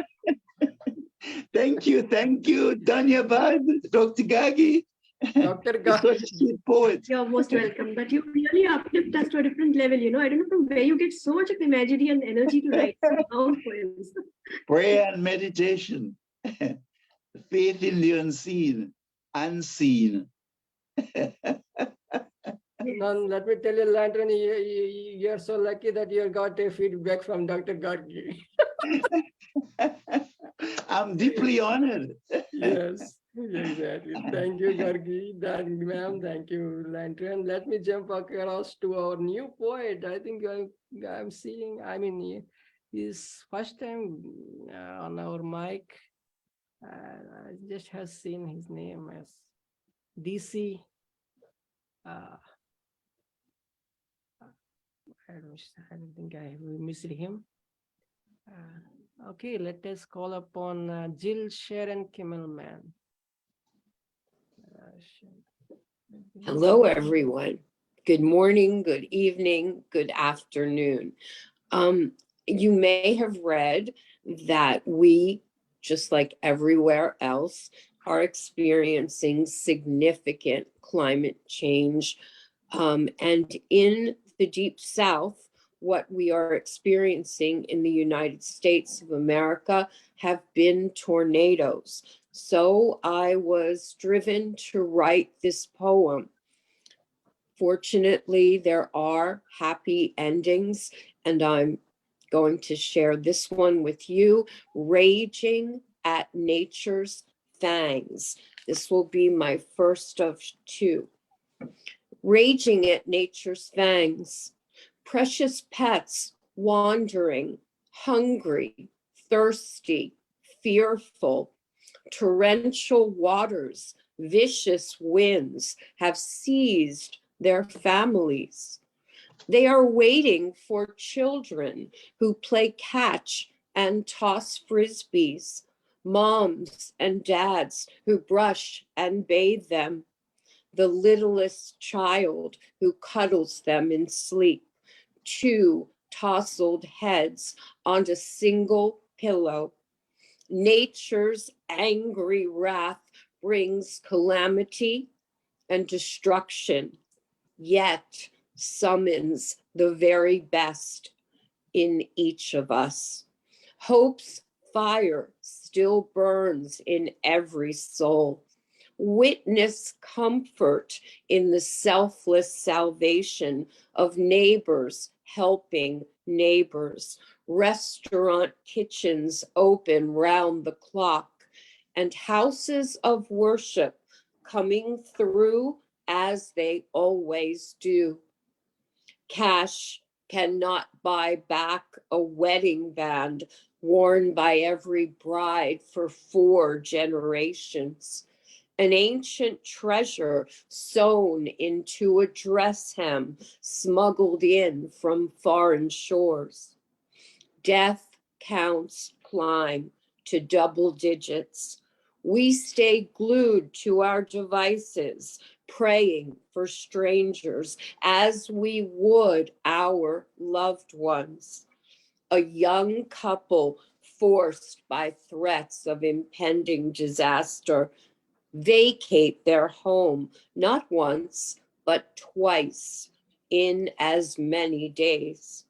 Thank you. Thank you. Dhanyabad, Dr. Gagi. Dr. You're such a sweet poet. You're most welcome. But you really uplift us to a different level, I don't know from where you get so much of imagery and energy to write so long poems. Prayer and meditation. Faith in the unseen. Now, let me tell you, Lantern, you're so lucky that you got a feedback from Dr. Gargi. I'm deeply honored. Yes, exactly. Thank you, Gargi, ma'am. Thank you, Lantern. Let me jump across to our new poet. I think I'm seeing, his first time on our mic. I just have seen his name as DC. I don't think I missed him. Okay, let us call upon Jill Sharon Kimmelman. Hello, everyone. Good morning, good evening, good afternoon. You may have read that we, just like everywhere else, are experiencing significant climate change. And in the Deep South, what we are experiencing in the United States of America have been tornadoes. So I was driven to write this poem. Fortunately, there are happy endings, and I'm going to share this one with you, Raging at Nature's Fangs. This will be my first of two. Raging at nature's fangs, precious pets wandering, hungry, thirsty, fearful, torrential waters, vicious winds have seized their families. They are waiting for children who play catch and toss frisbees, moms and dads who brush and bathe them, the littlest child who cuddles them in sleep, two tousled heads on a single pillow. Nature's angry wrath brings calamity and destruction, yet summons the very best in each of us. Hope's fire still burns in every soul. Witness comfort in the selfless salvation of neighbors helping neighbors, restaurant kitchens open round the clock, and houses of worship coming through as they always do. Cash cannot buy back a wedding band worn by every bride for 4 generations. An ancient treasure sewn into a dress hem, smuggled in from foreign shores. Death counts climb to double digits. We stay glued to our devices, praying for strangers as we would our loved ones. A young couple forced by threats of impending disaster vacate their home not once, but twice in as many days.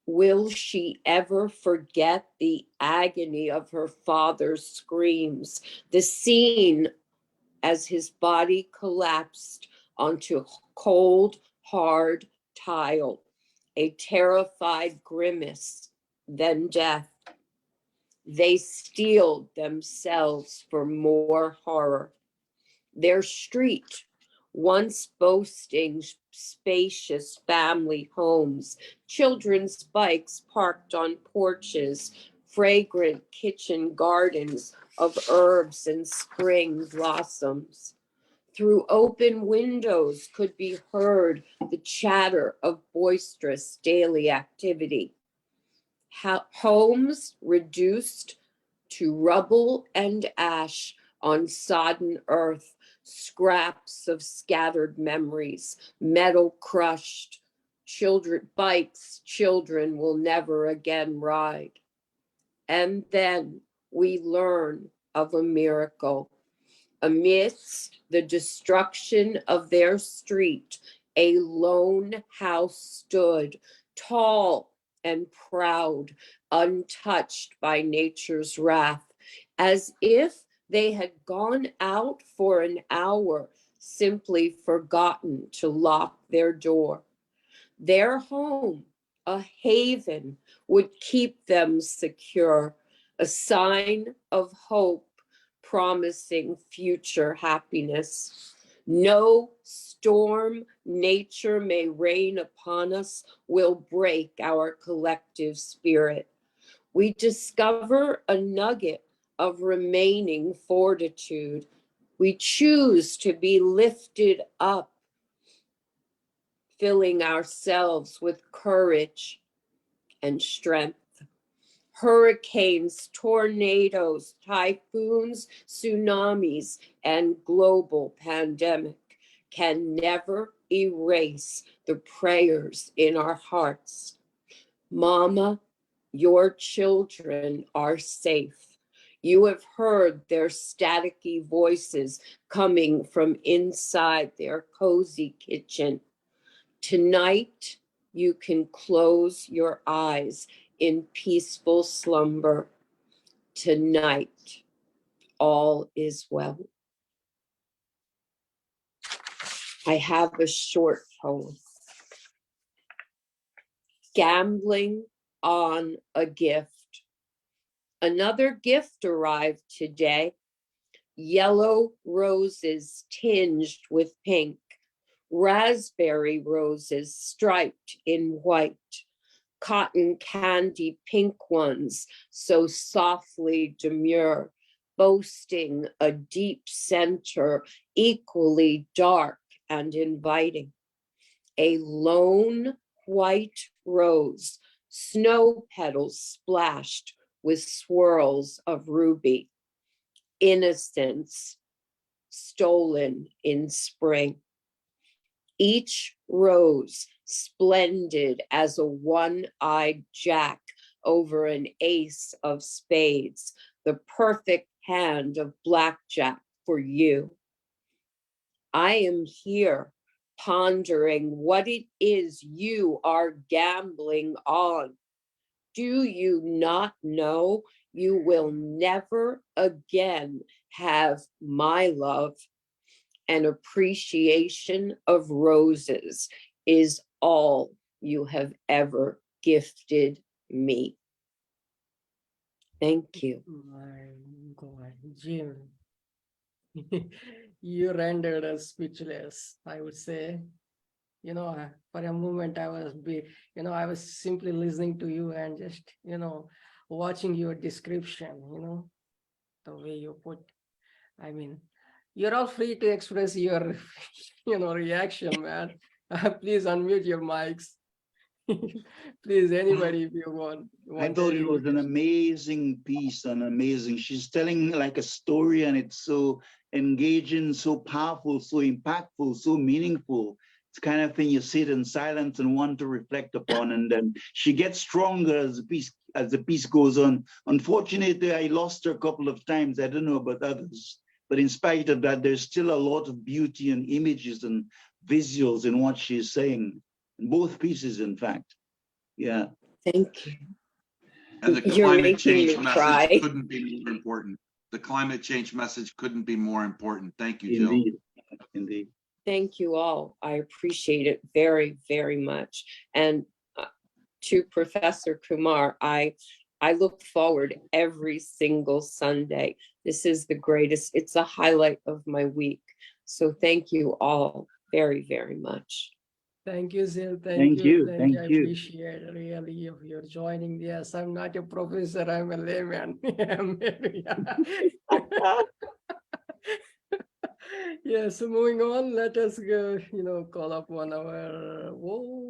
Will she ever forget the agony of her father's screams, the scene as his body collapsed onto cold, hard tile, a terrified grimace, then death? They steeled themselves for more horror. Their street, once boasting spacious family homes, children's bikes parked on porches, fragrant kitchen gardens of herbs and spring blossoms. Through open windows could be heard the chatter of boisterous daily activity. Homes reduced to rubble and ash on sodden earth, scraps of scattered memories, metal crushed, bikes children will never again ride. And then we learn of a miracle. Amidst the destruction of their street, a lone house stood, tall and proud, untouched by nature's wrath, as if they had gone out for an hour, simply forgotten to lock their door. Their home, a haven, would keep them secure, a sign of hope, promising future happiness. No storm nature may rain upon us will break our collective spirit. We discover a nugget of remaining fortitude. We choose to be lifted up, filling ourselves with courage and strength. Hurricanes, tornadoes, typhoons, tsunamis, and global pandemic can never erase the prayers in our hearts. Mama, your children are safe. You have heard their staticky voices coming from inside their cozy kitchen. Tonight, you can close your eyes in peaceful slumber. Tonight, all is well. I have a short poem. Gambling on a gift. Another gift arrived today. Yellow roses tinged with pink. Raspberry roses striped in white. Cotton candy pink ones, so softly demure, boasting a deep center, equally dark and inviting. A lone white rose, snow petals splashed with swirls of ruby. Innocence stolen in spring. Each rose splendid as a one-eyed jack over an ace of spades, the perfect hand of blackjack for you. I am here pondering what it is you are gambling on. Do you not know you will never again have my love? An appreciation of roses is all you have ever gifted me. Thank you. My God, Jim, you rendered us speechless, I would say. For a moment I was simply listening to you and just, watching your description, the way you put, you're all free to express your, reaction, man. Please unmute your mics. Please, anybody, if you want I thought it was an amazing piece, she's telling like a story, and it's so engaging, so powerful, so impactful, so meaningful. It's the kind of thing you sit in silence and want to reflect upon, and then she gets stronger as the piece goes on. Unfortunately, I lost her a couple of times. I don't know about others, but in spite of that, there's still a lot of beauty and images and visuals in what she's saying, in both pieces, in fact. Yeah. Thank you. And the climate change message couldn't be more important. The climate change message couldn't be more important. Thank you, Jill. Indeed. Indeed. Thank you all. I appreciate it very, very much. And to Professor Kumar, I I look forward every single Sunday. This is the greatest. It's a highlight of my week. So thank you all very, very much. Thank you, Sil. Thank you. I Thank you. appreciate really of your joining. Yes, I'm not a professor, I'm a layman. Yeah, so moving on, let us go, call upon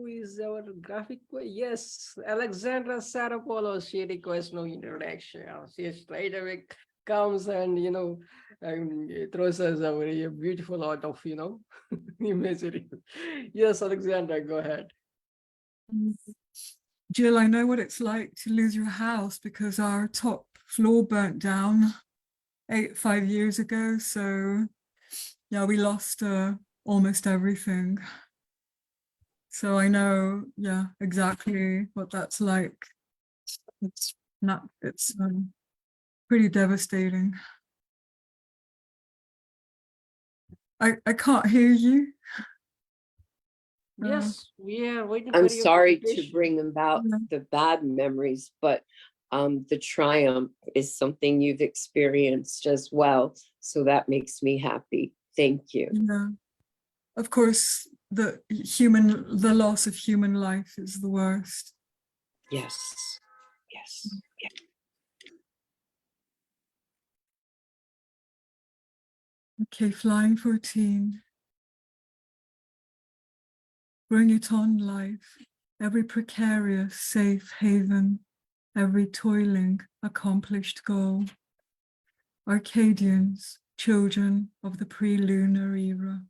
is our graphic? Yes, Alexandra Psaroupoulou. She requests no introduction. She straight away comes and, throws us a very beautiful art of, imagery. Yes, Alexandra, go ahead. Jill, I know what it's like to lose your house because our top floor burnt down 5 years ago. So yeah, we lost almost everything. So I know, yeah, exactly what that's like. It's pretty devastating. I can't hear you. Yes, we are waiting for I'm your sorry to presentation. bring about the bad memories, but the triumph is something you've experienced as well. So that makes me happy. Thank you. Yeah. Of course, the loss of human life is the worst. Yes. Yes. Okay, flying 14. Bring it on, life. Every precarious, safe haven, every toiling, accomplished goal. Arcadians, children of the pre-lunar era.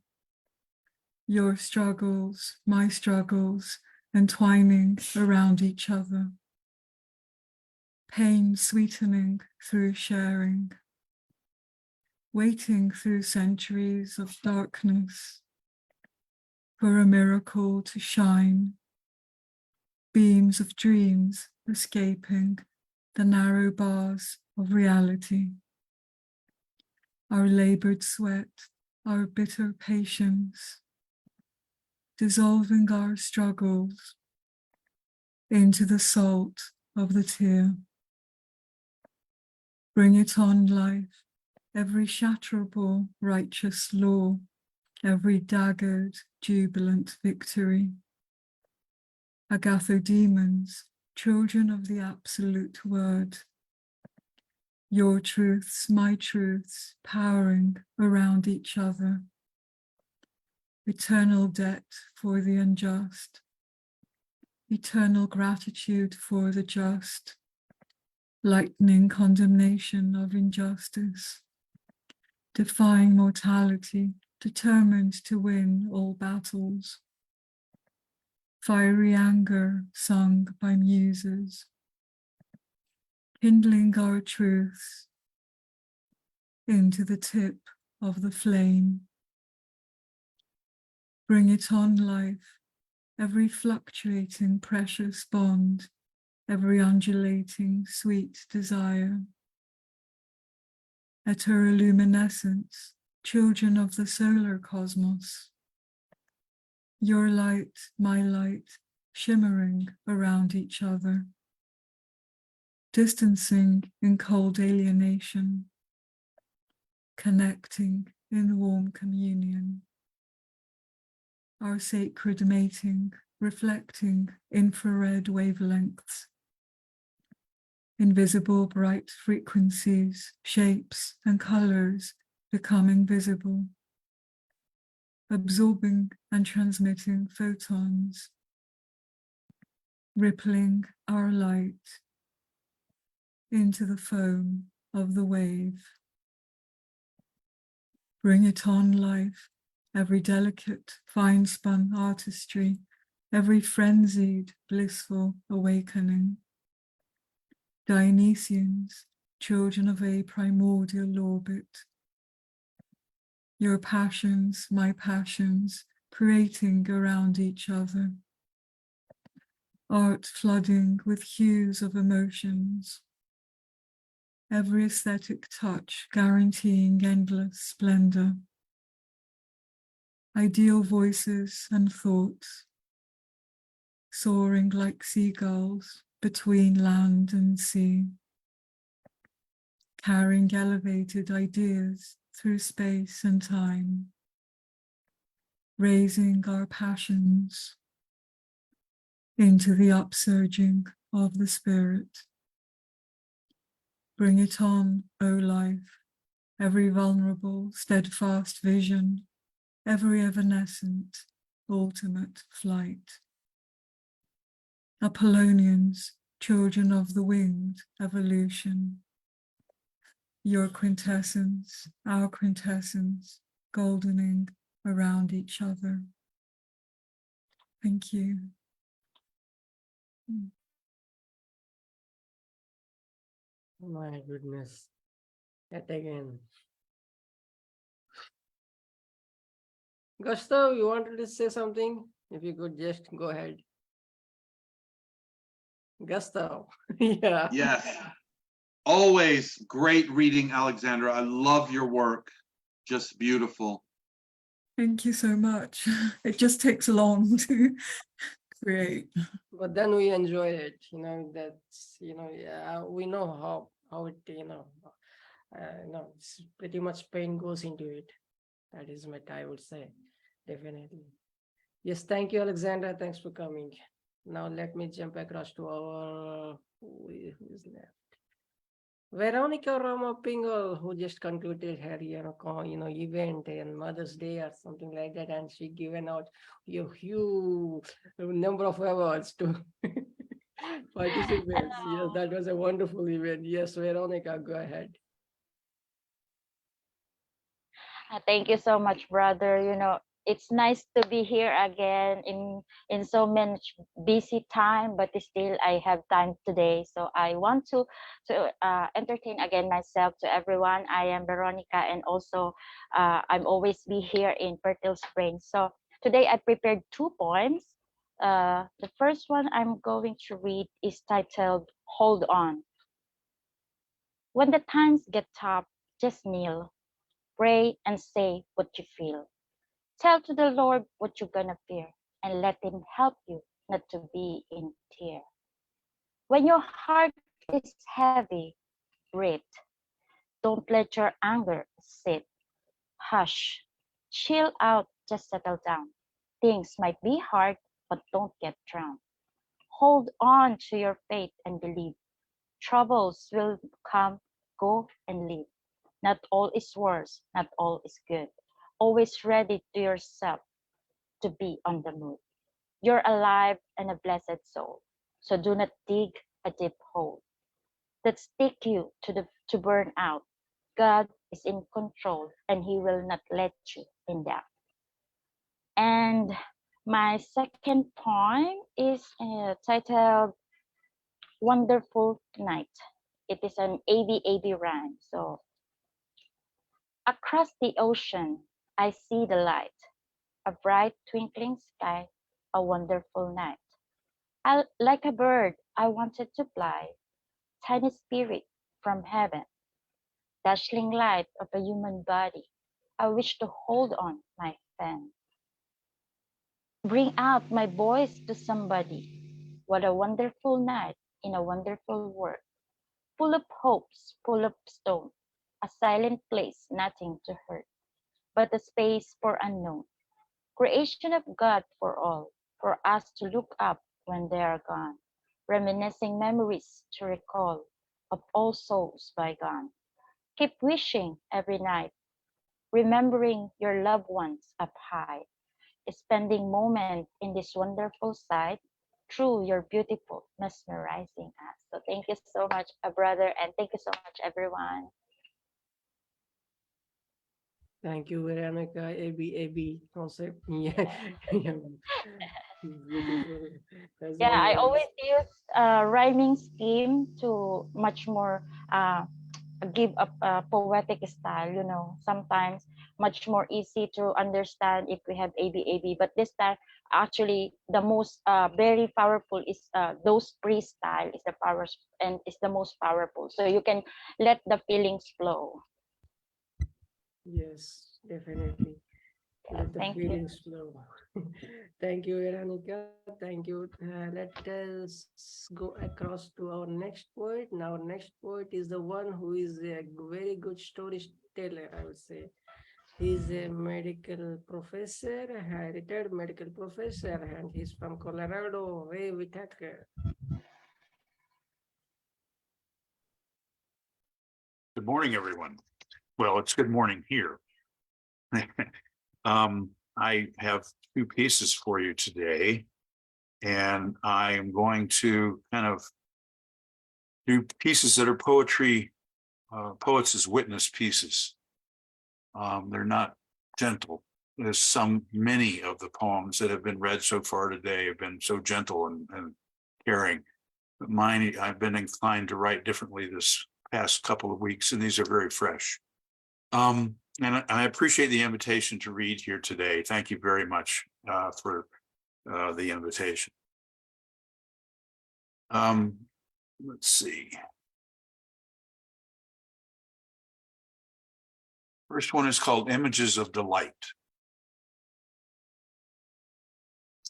Your struggles, my struggles, entwining around each other. Pain sweetening through sharing. Waiting through centuries of darkness for a miracle to shine. Beams of dreams escaping the narrow bars of reality. Our labored sweat, our bitter patience, dissolving our struggles into the salt of the tear. Bring it on, life, every shatterable righteous law, every daggered jubilant victory. Agathodemons, children of the absolute word. Your truths, my truths, powering around each other. Eternal debt for the unjust. Eternal gratitude for the just. Lightning condemnation of injustice. Defying mortality, determined to win all battles. Fiery anger sung by muses. Kindling our truths into the tip of the flame. Bring it on, life, every fluctuating precious bond, every undulating sweet desire. Eteroluminescence, children of the solar cosmos. Your light, my light, shimmering around each other. Distancing in cold alienation. Connecting in warm communion. Our sacred mating, reflecting infrared wavelengths. Invisible bright frequencies, shapes and colors becoming visible. Absorbing and transmitting photons. Rippling our light into the foam of the wave. Bring it on, life, every delicate, fine-spun artistry, every frenzied, blissful awakening. Dionysians, children of a primordial orbit. Your passions, my passions, creating around each other. Art flooding with hues of emotions. Every aesthetic touch guaranteeing endless splendor. Ideal voices and thoughts, soaring like seagulls between land and sea, carrying elevated ideas through space and time, raising our passions into the upsurging of the spirit. Bring it on, O life, every vulnerable, steadfast vision, every evanescent, ultimate flight. Apollonians, children of the winged evolution, your quintessence, our quintessence, goldening around each other. Thank you. My goodness. Yet again. Gustav, you wanted to say something? If you could just go ahead. Gustav. Yeah. Yes. Always great reading, Alexandra. I love your work. Just beautiful. Thank you so much. It just takes long to create. But then we enjoy it, that's, yeah, we know how it, it's pretty much pain goes into it. That is what I would say, definitely. Yes, thank you, Alexandra. Thanks for coming. Now let me jump across to our, who's left? Veronica Rama Pingle, who just concluded her, event and Mother's Day or something like that, and she given out a huge number of awards to participants. Yes, that was a wonderful event. Yes, Veronica, go ahead. Thank you so much, brother. It's nice to be here again in so much busy time, but still I have time today. So I want to entertain again myself to everyone. I am Veronica, and also I'm always be here in Fertile Springs. So today I prepared 2 poems. The first one I'm going to read is titled "Hold On." When the times get tough, just kneel, pray, and say what you feel. Tell to the Lord what you're gonna fear, and let Him help you not to be in tear. When your heart is heavy, breathe. Don't let your anger sit. Hush. Chill out, just settle down. Things might be hard, but don't get drowned. Hold on to your faith and believe. Troubles will come, go, and leave. Not all is worse, not all is good. Always ready to yourself to be on the move. You're alive and a blessed soul, so do not dig a deep hole that stick you to burn out. God is in control, and He will not let you in doubt. And my second poem is titled "Wonderful Night." It is an ABAB rhyme. So, across the ocean, I see the light, a bright twinkling sky, a wonderful night. Like a bird, I wanted to fly, tiny spirit from heaven, dazzling light of a human body. I wish to hold on my fan. Bring out my voice to somebody. What a wonderful night in a wonderful world, full of hopes, full of stone, a silent place, nothing to hurt, but a space for unknown. Creation of God for all, for us to look up when they are gone, reminiscing memories to recall of all souls bygone. Keep wishing every night, remembering your loved ones up high, spending moment in this wonderful sight, through your beautiful, mesmerizing eyes. So thank you so much, brother, and thank you so much, everyone. Thank you, Veronica. AB concept. Yeah. Beautiful. That's Yeah, very I always nice. use rhyming scheme to much more give a poetic style. Sometimes much more easy to understand if we have ABAB, but this time actually the most very powerful is those pre-style is the power and is the most powerful. So you can let the feelings flow. Yes, definitely. Let the Thank you. feelings flow. Thank you, Veronica. Thank you. Let us go across to our next poet. Now, our next poet is the one who is a very good storyteller, I would say. He's a medical professor, a retired medical professor, and he's from Colorado, Ray Whitaker. Good morning, everyone. Well, it's good morning here. I have two pieces for you today, and I am going to kind of do pieces that are poetry, poets as witness pieces. They're not gentle. There's many of the poems that have been read so far today have been so gentle and caring. But mine, I've been inclined to write differently this past couple of weeks, and these are very fresh. And I appreciate the invitation to read here today. Thank you very much for the invitation. Let's see. First one is called Images of Delight.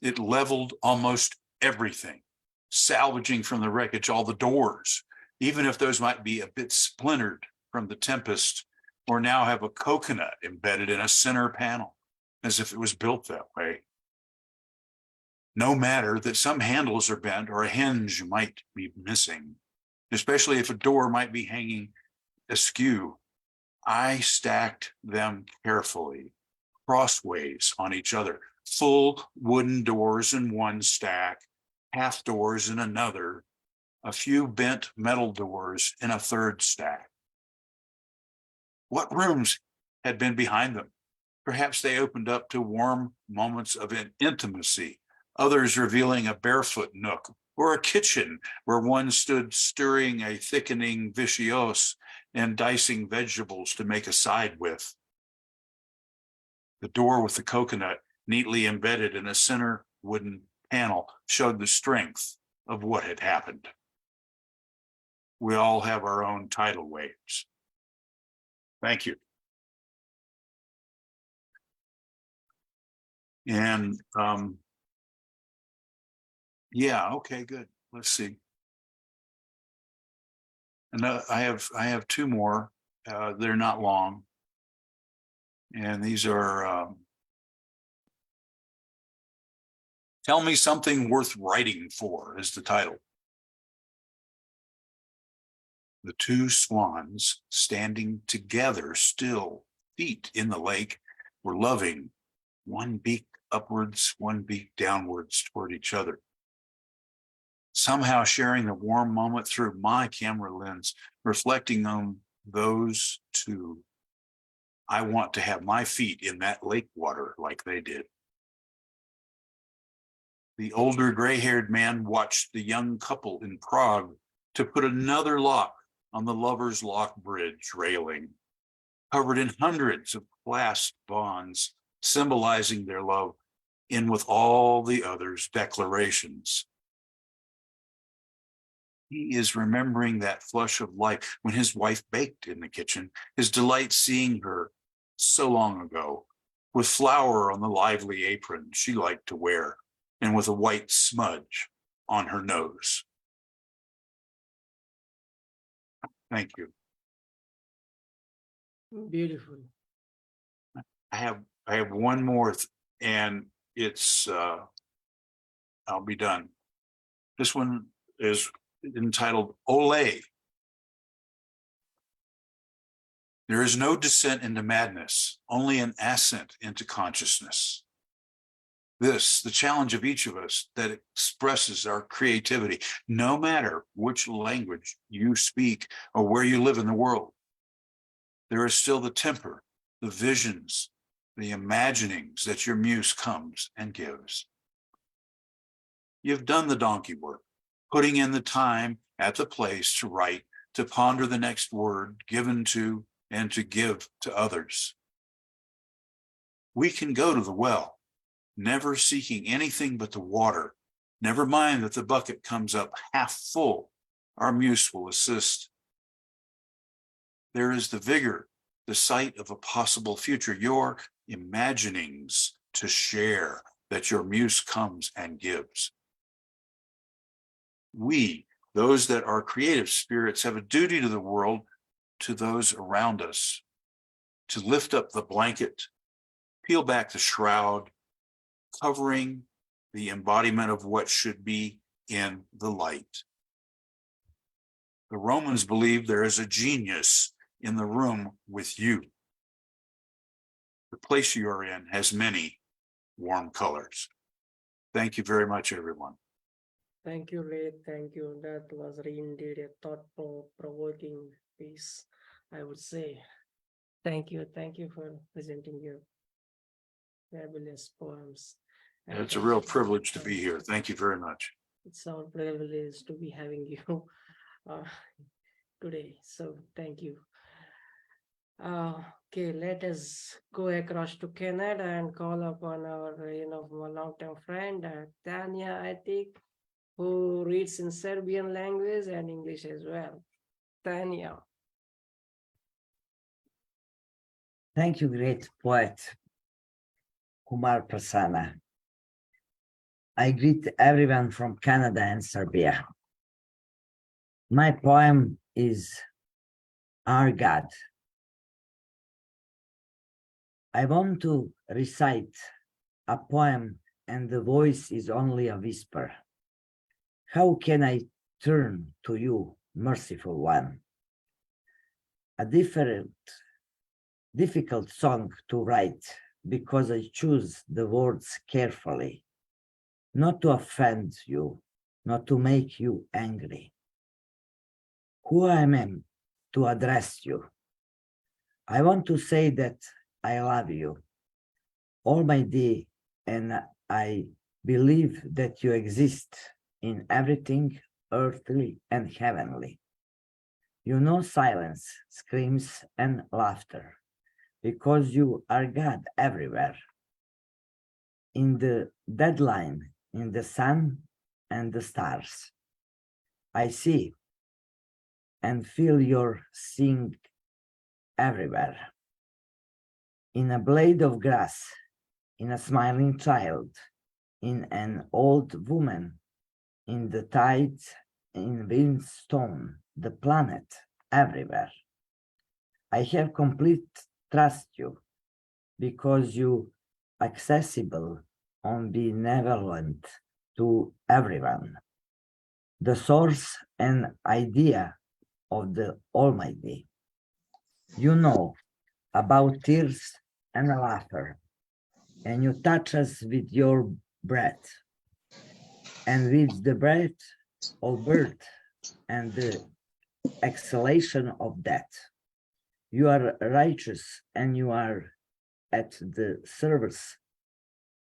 It leveled almost everything, salvaging from the wreckage all the doors, even if those might be a bit splintered from the tempest, or now have a coconut embedded in a center panel, as if it was built that way. No matter that some handles are bent or a hinge might be missing, especially if a door might be hanging askew. I stacked them carefully, crossways on each other, full wooden doors in one stack, half doors in another, a few bent metal doors in a third stack. What rooms had been behind them? Perhaps they opened up to warm moments of intimacy, others revealing a barefoot nook, or a kitchen where one stood stirring a thickening viciose and dicing vegetables to make a side with. The door with the coconut neatly embedded in a center wooden panel showed the strength of what had happened. We all have our own tidal waves. Thank you. And yeah, okay, good. Let's see. And I have two more. They're not long, and these are "Tell Me Something Worth Writing For" is the title. The two swans standing together still, feet in the lake, were loving, one beak upwards, one beak downwards toward each other. Somehow sharing the warm moment through my camera lens, reflecting on those two. I want to have my feet in that lake water like they did. The older gray-haired man watched the young couple in Prague to put another lock on the Lover's Lock Bridge railing, covered in hundreds of clasped bonds, symbolizing their love in with all the others' declarations. He is remembering that flush of light when his wife baked in the kitchen, his delight seeing her so long ago, with flour on the lively apron she liked to wear, and with a white smudge on her nose. Thank you. Beautiful. I have one more, and it's I'll be done. This one is entitled Ole. There is no descent into madness, only an ascent into consciousness. This, the challenge of each of us that expresses our creativity, no matter which language you speak or where you live in the world. There is still the temper, the visions, the imaginings that your muse comes and gives. You've done the donkey work, putting in the time at the place to write, to ponder the next word given to and to give to others. We can go to the well, never seeking anything but the water. Never mind that the bucket comes up half full. Our muse will assist. There is the vigor, the sight of a possible future, your imaginings to share that your muse comes and gives. We, those that are creative spirits, have a duty to the world, to those around us, to lift up the blanket, peel back the shroud, covering the embodiment of what should be in the light. The Romans believed there is a genius in the room with you. The place you are in has many warm colors. Thank you very much, everyone. Thank you, Ray. Thank you. That was indeed a thought-provoking piece, I would say. Thank you. Thank you for presenting your fabulous poems. And It's a real privilege to be here. Thank you very much. it's our privilege to be having you today. So thank you. Okay, let us go across to Canada and call upon our long-term friend Tanja Ajtic, who reads in Serbian language and English as well. Tanja. Thank you, great poet Kumar Prasanna. I greet everyone from Canada and Serbia. My poem is Our God. I want to recite a poem and the voice is only a whisper. How can I turn to you, merciful one? A difficult song to write because I choose the words carefully, not to offend you, not to make you angry. Who I am to address you. I want to say that I love you, Almighty, and I believe that you exist in everything earthly and heavenly. You know silence, screams, and laughter, because you are God everywhere. In the deadline, in the sun and the stars, I see and feel your seeing everywhere. In a blade of grass, in a smiling child, in an old woman, in the tides, in windstone, the planet, everywhere. I have complete trust you because you accessible and benevolent to everyone. The source and idea of the Almighty. You know about tears and laughter, and you touch us with your breath, and with the breath of birth and the exhalation of death. You are righteous and you are at the service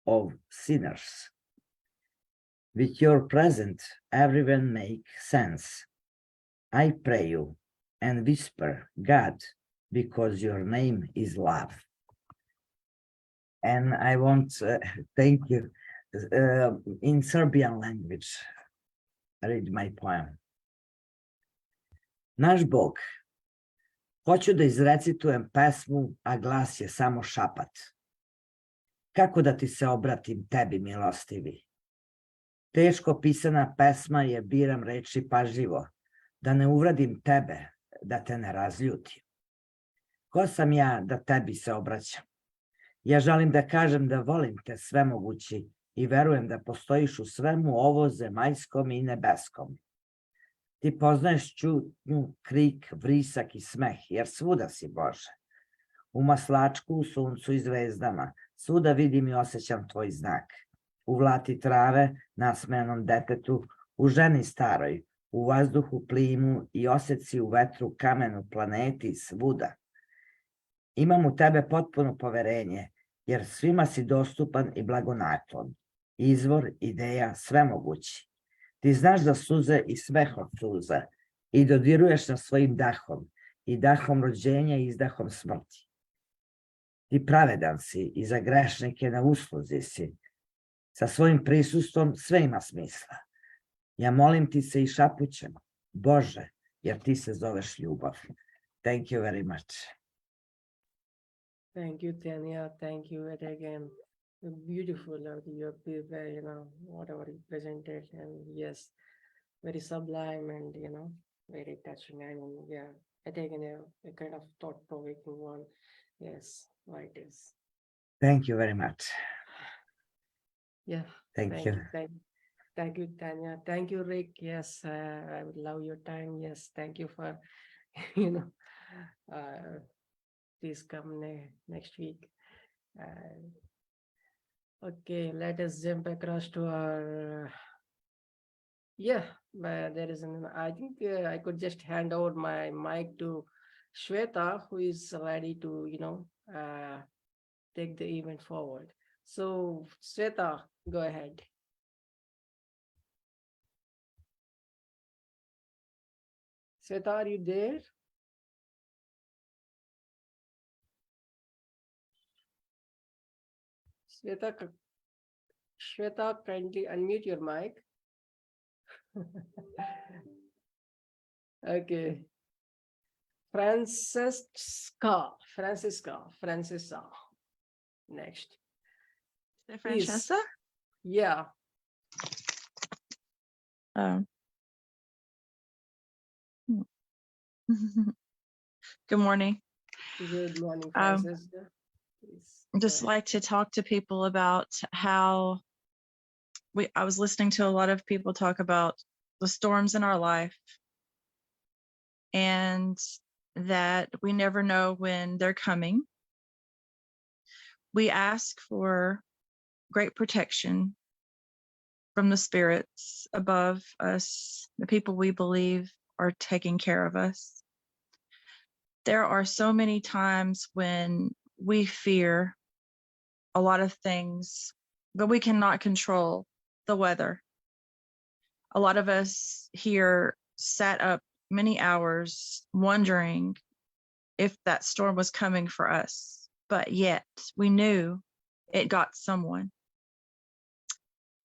of sinners. With your presence, everyone makes sense. I pray you and whisper, God, because your name is love. And I want to thank you in Serbian language. Read my poem. Naš Bog, hoću da izrecitujem pesmu, a glas je samo šapat. Kako da ti se obratim tebi, milostivi? Teško pisana pesma je, biram reči pažljivo, da ne uvradim tebe, da te ne razljutim. Ko sam ja da tebi se obraćam? Ja želim da kažem da volim te svemogući i verujem da postojiš u svemu ovo zemaljskom i nebeskom. Ti poznaješ čutnju, krik, vrisak i smeh, jer svuda si, Bože. U maslačku, u suncu i zvezdama, svuda vidim i osjećam tvoj znak. U vlati trave, nasmejanom detetu, u ženi staroj, u vazduhu plimu i osjeci u vetru kamenu planeti, svuda. Imam u tebe potpuno poverenje, jer svima si dostupan i blagonaklon. Izvor, ideja, svemogući. Ti znaš da suze i smeh od suza i dodiruješ nas svojim dahom i dahom rođenja i izdahom smrti. Ti pravedan si i za grešnike na usluzi si. Sa svojim prisustvom sve ima smisla. Ja molim ti se i šapućem, Bože, jer ti se zoveš ljubav. Thank you very much. Thank you, Tanya. Thank you yet again. Beautiful, whatever you presented, and yes, very sublime and very touching. I mean, yeah, I take a kind of thought-provoking one. Yes, why it is. Thank you very much. Yeah. Thank you. Thank you, Tanya. Thank you, Rick. Yes, I would love your time. Yes, thank you for, please come next week. Okay, let us jump across to our. Yeah, there is I think I could just hand over my mic to Shwetha, who is ready to, take the event forward. So, Shwetha, go ahead. Shwetha, are you there? Shwetha, kindly unmute your mic. Okay. Francisca. Next. Franchesa? Yeah. Good morning. Good morning, Franchesa. I'd just like to talk to people about how I was listening to a lot of people talk about the storms in our life and that we never know when they're coming. We ask for great protection from the spirits above us, the people we believe are taking care of us. There are so many times when we fear a lot of things, but we cannot control the weather. A lot of us here sat up many hours wondering if that storm was coming for us, but yet we knew it got someone.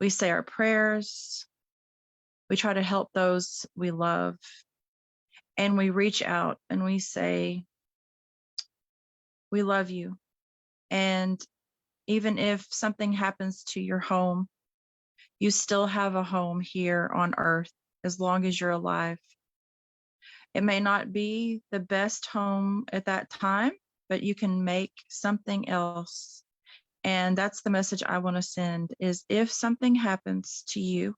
We say our prayers, we try to help those we love, and we reach out and we say, we love you. And even if something happens to your home, you still have a home here on earth as long as you're alive. It may not be the best home at that time, but you can make something else. And that's the message I want to send is if something happens to you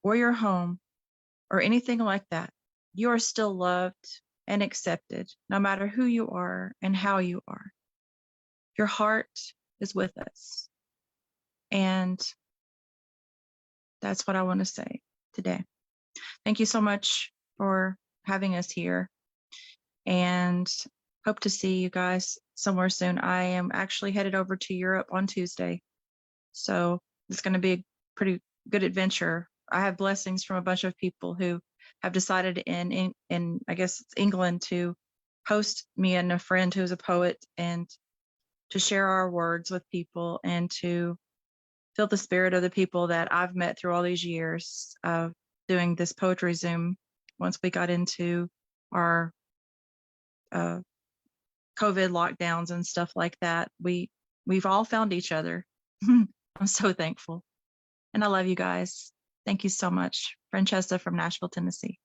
or your home or anything like that, you are still loved and accepted, no matter who you are and how you are. Your heart is with us. And that's what I want to say today. Thank you so much for having us here and hope to see you guys somewhere soon. I am actually headed over to Europe on Tuesday. So it's going to be a pretty good adventure. I have blessings from a bunch of people who have decided in I guess it's England to host me and a friend who's a poet and to share our words with people and to feel the spirit of the people that I've met through all these years of doing this poetry Zoom. Once we got into our COVID lockdowns and stuff like that, we've all found each other. I'm so thankful. And I love you guys. Thank you so much. Franchesa from Nashville, Tennessee.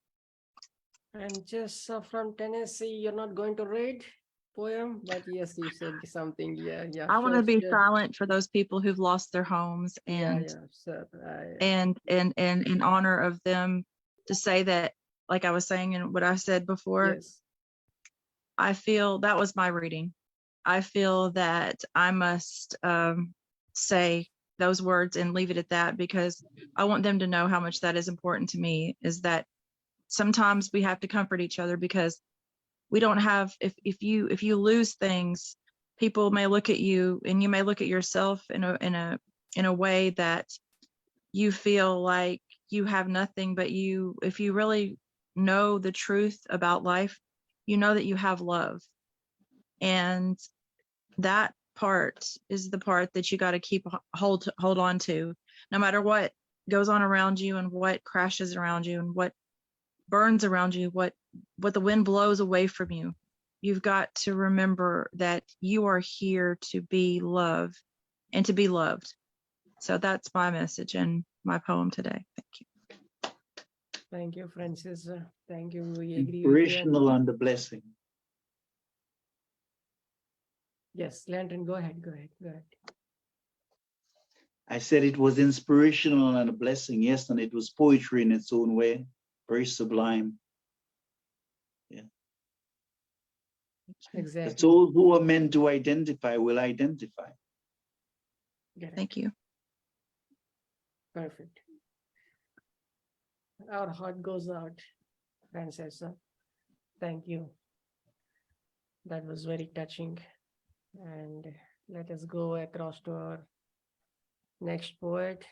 Franchesa from Tennessee, you're not going to read poem, but yes, you said something. Yeah. I want to be silent for those people who've lost their homes and and in honor of them to say that, like I was saying and what I said before, yes. I feel that was my reading. I feel that I must say those words and leave it at that because I want them to know how much that is important to me, is that sometimes we have to comfort each other because we don't have, if you lose things, people may look at you and you may look at yourself in a way that you feel like you have nothing, but if you really know the truth about life, you know that you have love. And that part is the part that you got to keep hold on to, no matter what goes on around you and what crashes around you and what burns around you, what the wind blows away from you. you've got to remember that you are here to be loved and to be loved. So that's my message in my poem today. Thank you. Thank you, Franchesa. Thank you. We agree with you. Inspirational and a blessing. Yes, Landon, go ahead. Go ahead. I said it was inspirational and a blessing, yes, and it was poetry in its own way, very sublime. Yeah. Exactly. Those who are meant to identify will identify. Thank you. Perfect. Our heart goes out, Franchesa. Thank you. That was very touching. And let us go across to our next poet.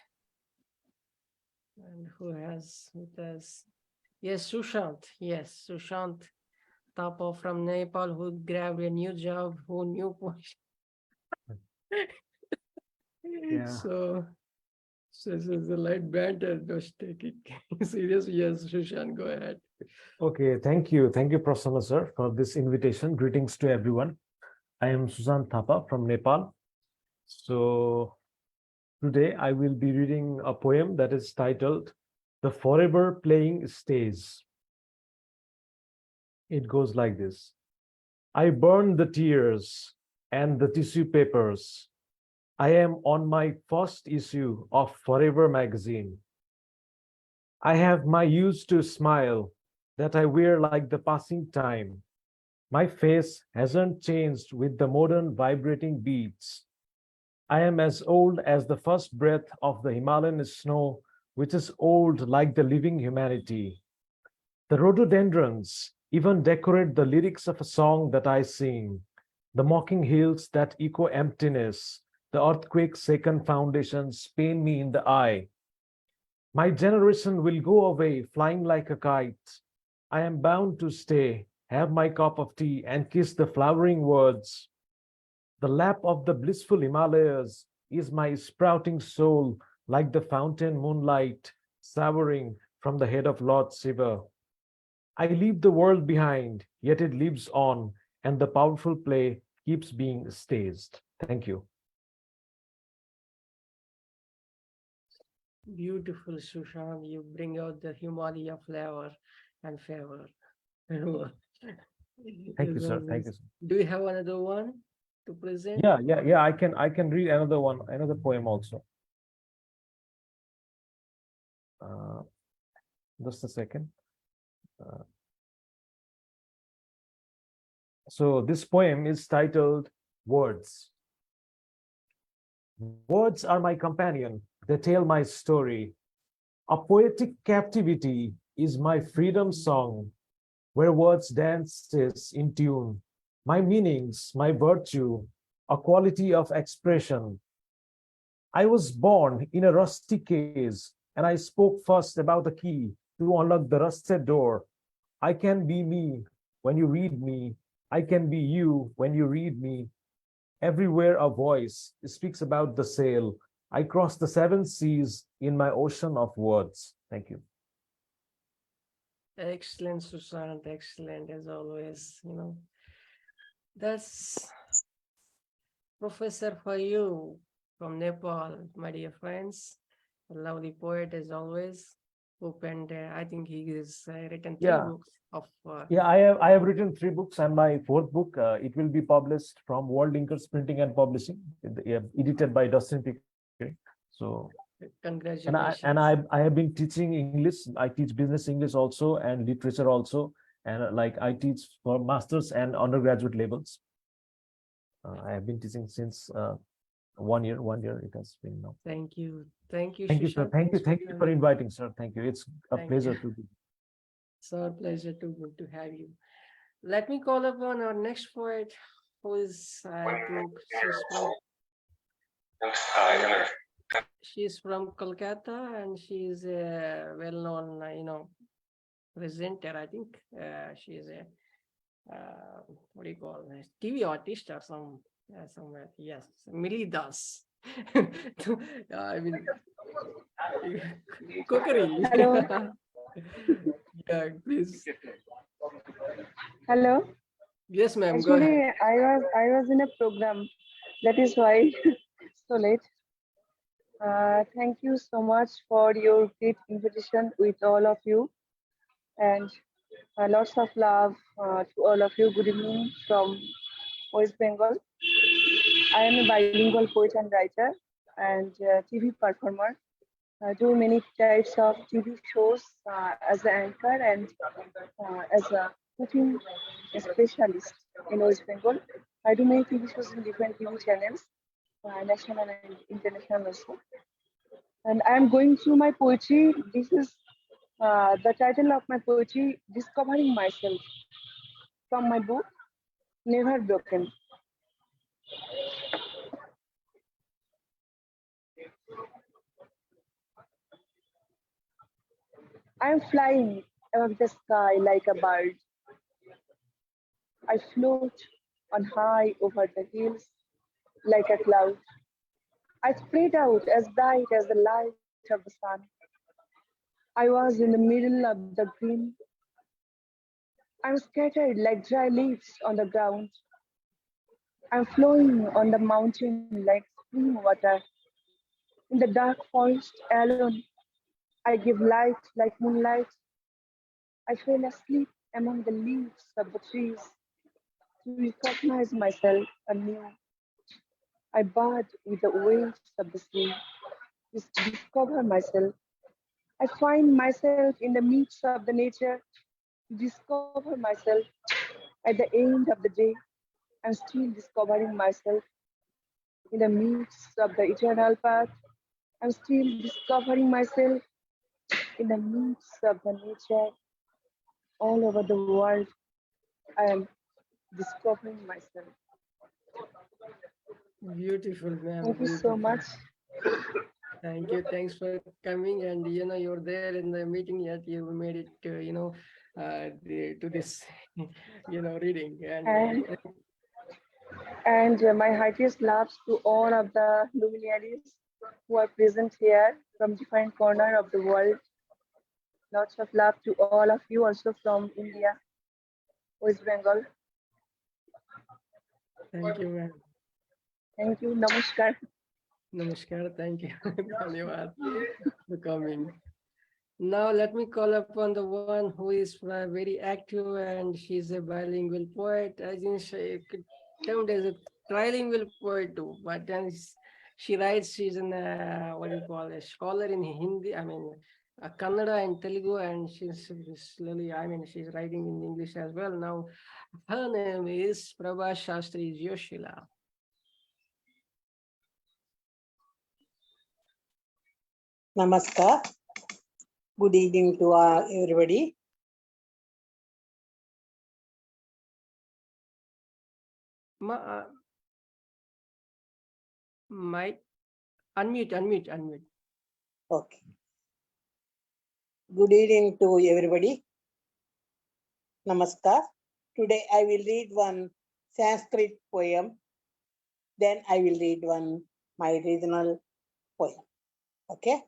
And who has with us? Yes, Sushant. Yes, Sushant Thapa from Nepal, who grabbed a new job, who knew poetry. Yeah. So this is a light banter. Don't take it seriously. Yes, Sushant, go ahead. Okay, thank you. Thank you, Prasanna sir, for this invitation. Greetings to everyone. I am Sushant Thapa from Nepal. So today I will be reading a poem that is titled The Forever Playing Stays. It goes like this. I burn the tears and the tissue papers. I am on my first issue of Forever magazine. I have my used to smile that I wear like the passing time. My face hasn't changed with the modern vibrating beats. I am as old as the first breath of the Himalayan snow, which is old like the living humanity. The rhododendrons even decorate the lyrics of a song that I sing. The mocking hills that echo emptiness, the earthquake-shaken foundations pain me in the eye. My generation will go away flying like a kite. I am bound to stay, have my cup of tea, and kiss the flowering words. The lap of the blissful Himalayas is my sprouting soul, like the fountain moonlight showering from the head of Lord Shiva. I leave the world behind, yet it lives on, and the powerful play keeps being staged. Thank you. Beautiful, Sushant. You bring out the Himalaya flavor and favor. Thank you, sir. Thank you, sir. Do you have another one to present? Yeah. I can read another one, another poem also. Just a second. So this poem is titled Words. Words are my companion. They tell my story. A poetic captivity is my freedom song, where words dances in tune. My meanings, my virtue, a quality of expression. I was born in a rusty case, and I spoke first about the key to unlock the rusted door. I can be me when you read me. I can be you when you read me. Everywhere a voice speaks about the sail. I cross the 7 seas in my ocean of words. Thank you. Excellent, Sushant. Excellent as always. That's professor for you from Nepal, my dear friends. A lovely poet as always. Opened, I think he has written 3 books of. I have written 3 books, and my 4th book it will be published from World Inkers Printing and Publishing, edited by Dustin Pickering. So congratulations. And I have been teaching English. I teach business English also and literature also, and I teach for masters and undergraduate levels. I have been teaching since 1 year. 1 year it has been now. Thank you, thank you, sir. Thank you for inviting, sir. Thank you. It's a pleasure to be. It's our pleasure to have you. Let me call upon our next poet, who is she's from Kolkata, and she is a well-known, presenter. I think she is a what do you call it? TV artist or somewhere. Yes, Millie Das. I mean, cookery. Hello. Yeah, please. Hello. Yes, ma'am. Go ahead. Actually, I was in a program. That is why so late. Thank you so much for your great invitation with all of you, and lots of love to all of you. Good evening from West Bengal. I am a bilingual poet and writer and TV performer. I do many types of TV shows as an anchor and as a cooking specialist in West Bengal. I do many TV shows in different TV channels, national and international also. And I am going through my poetry. This is the title of my poetry, Discovering Myself, from my book, Never Broken. I am flying above the sky like a bird. I float on high over the hills like a cloud. I spread out as bright as the light of the sun. I was in the middle of the green. I'm scattered like dry leaves on the ground. I'm flowing on the mountain like spring water. In the dark forest alone, I give light like moonlight. I fell asleep among the leaves of the trees to recognize myself anew. I bathe with the waves of the sea to discover myself. I find myself in the midst of the nature to discover myself. At the end of the day, I'm still discovering myself in the midst of the eternal path. I'm still discovering myself in the midst of the nature all over the world. I am discovering myself. Beautiful, ma'am. Thank you so Beautiful. much. Thank you. Thanks for coming. And you're there in the meeting yet. You made it to to this reading. And my heartiest loves to all of the luminaries who are present here from different corner of the world. Lots of love to all of you also from India, West Bengal. Thank you, ma'am. Thank you. Namaskar. Namaskar. Thank you. Dhanyawad for coming. Now let me call upon the one who is very active, and she's a bilingual poet. I think she could termed as a trilingual poet too, but then she writes, she's an a scholar in Hindi, Kannada and Telugu, and she's slowly, she's writing in English as well. Now her name is Prabhasastry Jyoshula. Namaskar. Good evening to everybody. Unmute. Okay. Good evening to everybody. Namaskar. Today I will read one Sanskrit poem. Then I will read one my regional poem. Okay.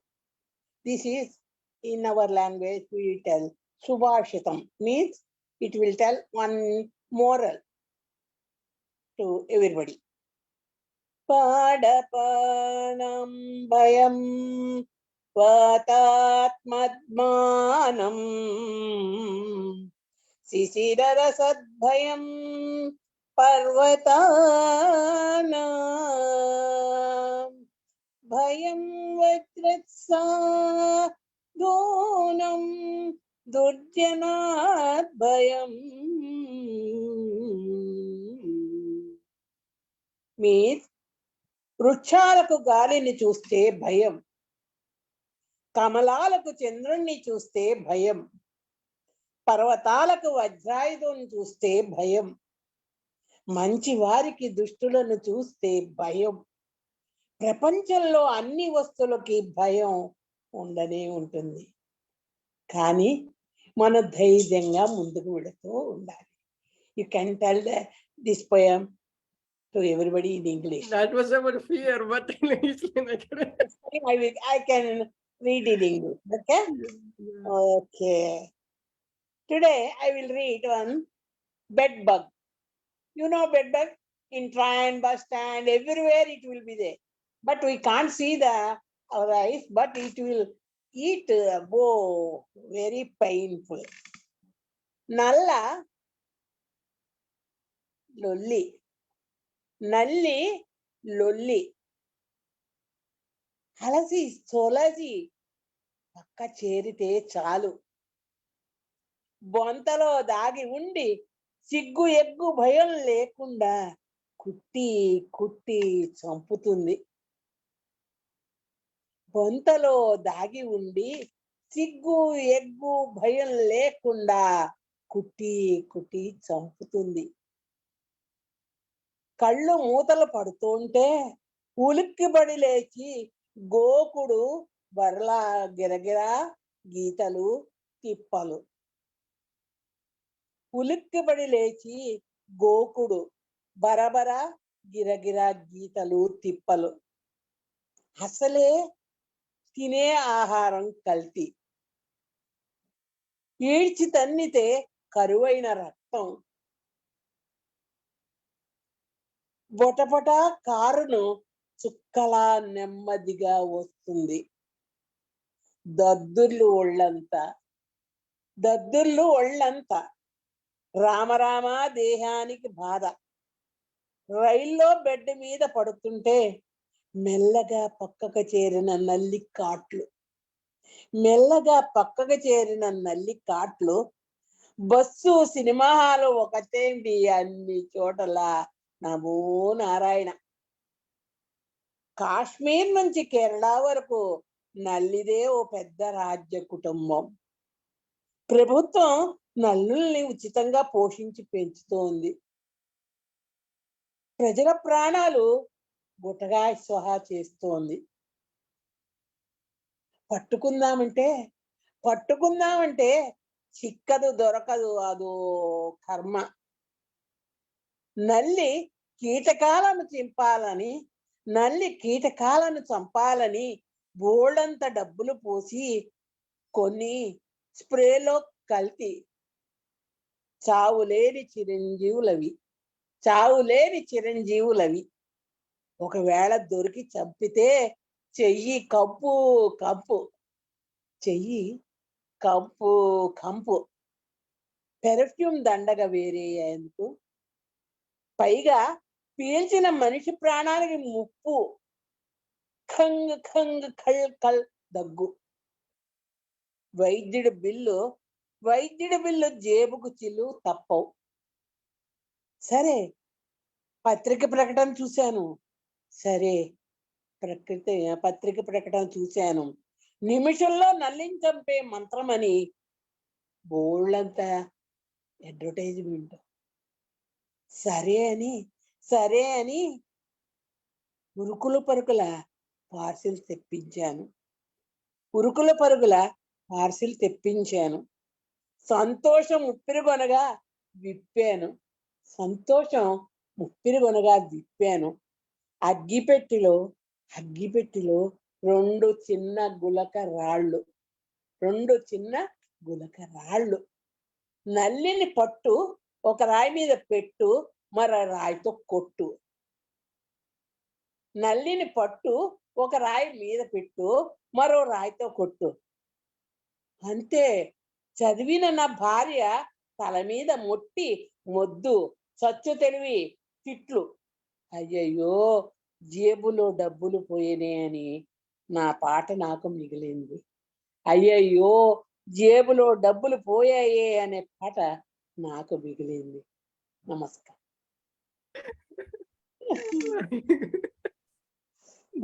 This is in our language we tell Subhashitam, means it will tell one moral to everybody. Padapanam bhayam vatatmadmanam sisirarasadbhayam parvatanam bhayam vajratsa dhonam durjanat bhayam. Means వృక్షాలకు గాలిని చూస్తే భయం, కమలాలకు చంద్రుణ్ణి చూస్తే భయం, పర్వతాలకు వజ్రాయుధం చూస్తే భయం, మంచి వారికి దుష్టులను చూస్తే భయం. ప్రపంచంలో అన్ని వస్తువులకి భయం ఉండనే ఉంటుంది, కానీ మన ధైర్యంగా ముందుకు వెళుతూ ఉండాలి. You can tell this poem to everybody in English. That was about fear, but in English I can read in English. Okay? Okay. Today I will read one bed bug. You know bed bug in train, bus stand, everywhere it will be there. But we can't see our eyes, but it will eat. Oh, very painful. Nalla lolli. Nalli lolli. Halasi solasi. పక్క చేరితే చాలు బొంతలో దాగి ఉండి సిగ్గు egg భయం లేకుండా కుట్టి కుట్టి చంపుతుంది. బొంతలో దాగి ఉండి సిగ్గు ఎగ్గు భయం లేకుండా కుట్టి కుట్టి చంపుతుంది. కళ్ళు మూతలు పడుతుంటే ఉలిక్కిబడి లేచి గోకుడు బర్లా గిరగిరా గీతలు తిప్పలు. ఉలిక్కిబడి లేచి గోకుడు బరబర గిరగిరా గీతలు తిప్పలు. అసలే తినే ఆహారం కల్తీ. ఈడ్చి తన్నితే కరువైన రక్తం. బొటబొట కారును చుక్కలా నెమ్మదిగా వస్తుంది. దద్దుర్లు ఒళ్ళంతా రామరామ దేహానికి బాధ. రైల్లో బెడ్ మీద పడుతుంటే మెల్లగా పక్కకు చేరిన నల్లి కాట్లు. బస్సు సినిమా హాలు ఒకటేంటి అన్ని చోటల నమో నారాయణ. కాశ్మీర్ నుంచి కేరళ వరకు నల్లిదే ఓ పెద్ద రాజ్య కుటుంబం. ప్రభుత్వం నల్లుల్ని ఉచితంగా పోషించి పెంచుతోంది. ప్రజల ప్రాణాలు గుటగా స్వహా చేస్తోంది. పట్టుకుందామంటే చిక్కదు దొరకదు, అదో కర్మ. నల్లి కీటకాలను చంపాలని బోల్డంత డబ్బులు పోసి కొన్ని స్ప్రేలో కల్తీ. చావులేని చిరంజీవులవి. ఒకవేళ దొరికి చంపితే చెయ్యి కంపు. పెర్ఫ్యూమ్ దండగ వేరే ఎందుకు? పైగా పీల్చిన మనిషి ప్రాణానికి ముప్పు. ఖంగ్ ఖంగ్ ఖల్ ఖల్ దగ్గు. వైద్యుడి బిల్లు జేబుకు చిల్లు తప్పవు. సరే పత్రిక ప్రకటన చూశాను. నిమిషంలో నల్లిని చంపే మంత్రమని బోళ్ళంతా అడ్వర్టైజ్మెంట్. సరే అని ఉరుకుల పరుగుల పార్సిల్ తెప్పించాను. సంతోషం ముప్పిరిగొనగా విప్పాను. అగ్గిపెట్టిలో రెండు చిన్న గులక రాళ్ళు. నల్లిని పట్టు, ఒక రాయి మీద పెట్టు, మరో రాయితో కొట్టు. నల్లిని పట్టు, ఒక రాయి మీద పెట్టు, మరో రాయితో కొట్టు. అంతే. చదివిన నా భార్య తల మీద మొద్దు, చచ్చు తెలివి, తిట్లు. అయ్యయ్యో, జేబులో డబ్బులు పోయినాయి అని నా పాట నాకు మిగిలింది. అయ్యయ్యో, జేబులో డబ్బులు పోయాయే అనే పాట నాకు మిగిలింది. నమస్కారం.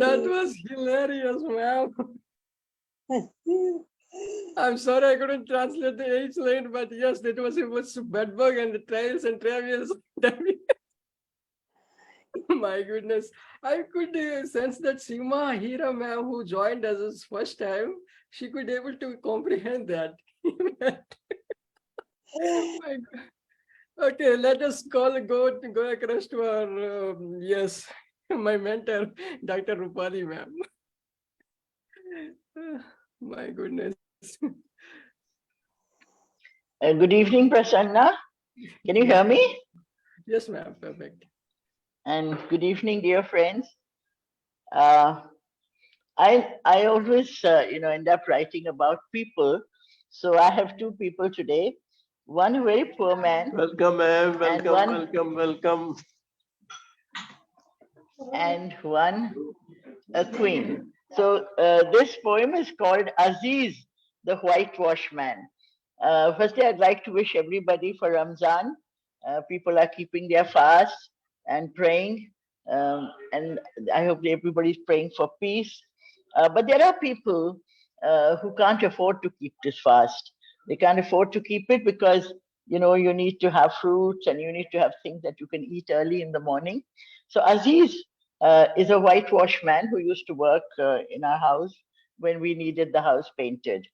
That was hilarious, ma'am. I'm sorry I couldn't translate the H line, but yes, that was bedbug and the trials and travails. My goodness. I could sense that Seema Ahira, ma'am, who joined us this first time, she could able to comprehend that. My God. Okay, let us go across to our, my mentor, Dr. Roopali, ma'am. My goodness. Good evening, Prasanna. Can you hear me? Yes, ma'am. Perfect. And good evening, dear friends. I always end up writing about people. So I have two people today. One a very poor man. Welcome, ma'am. And Welcome. And one a queen. So this poem is called Aziz, the Whitewash Man. Firstly, I'd like to wish everybody for Ramzan. People are keeping their fast and praying. And I hope everybody's praying for peace. But there are people who can't afford to keep this fast. They can't afford to keep it because, you need to have fruits and you need to have things that you can eat early in the morning. So Aziz is a whitewash man who used to work in our house when we needed the house painted.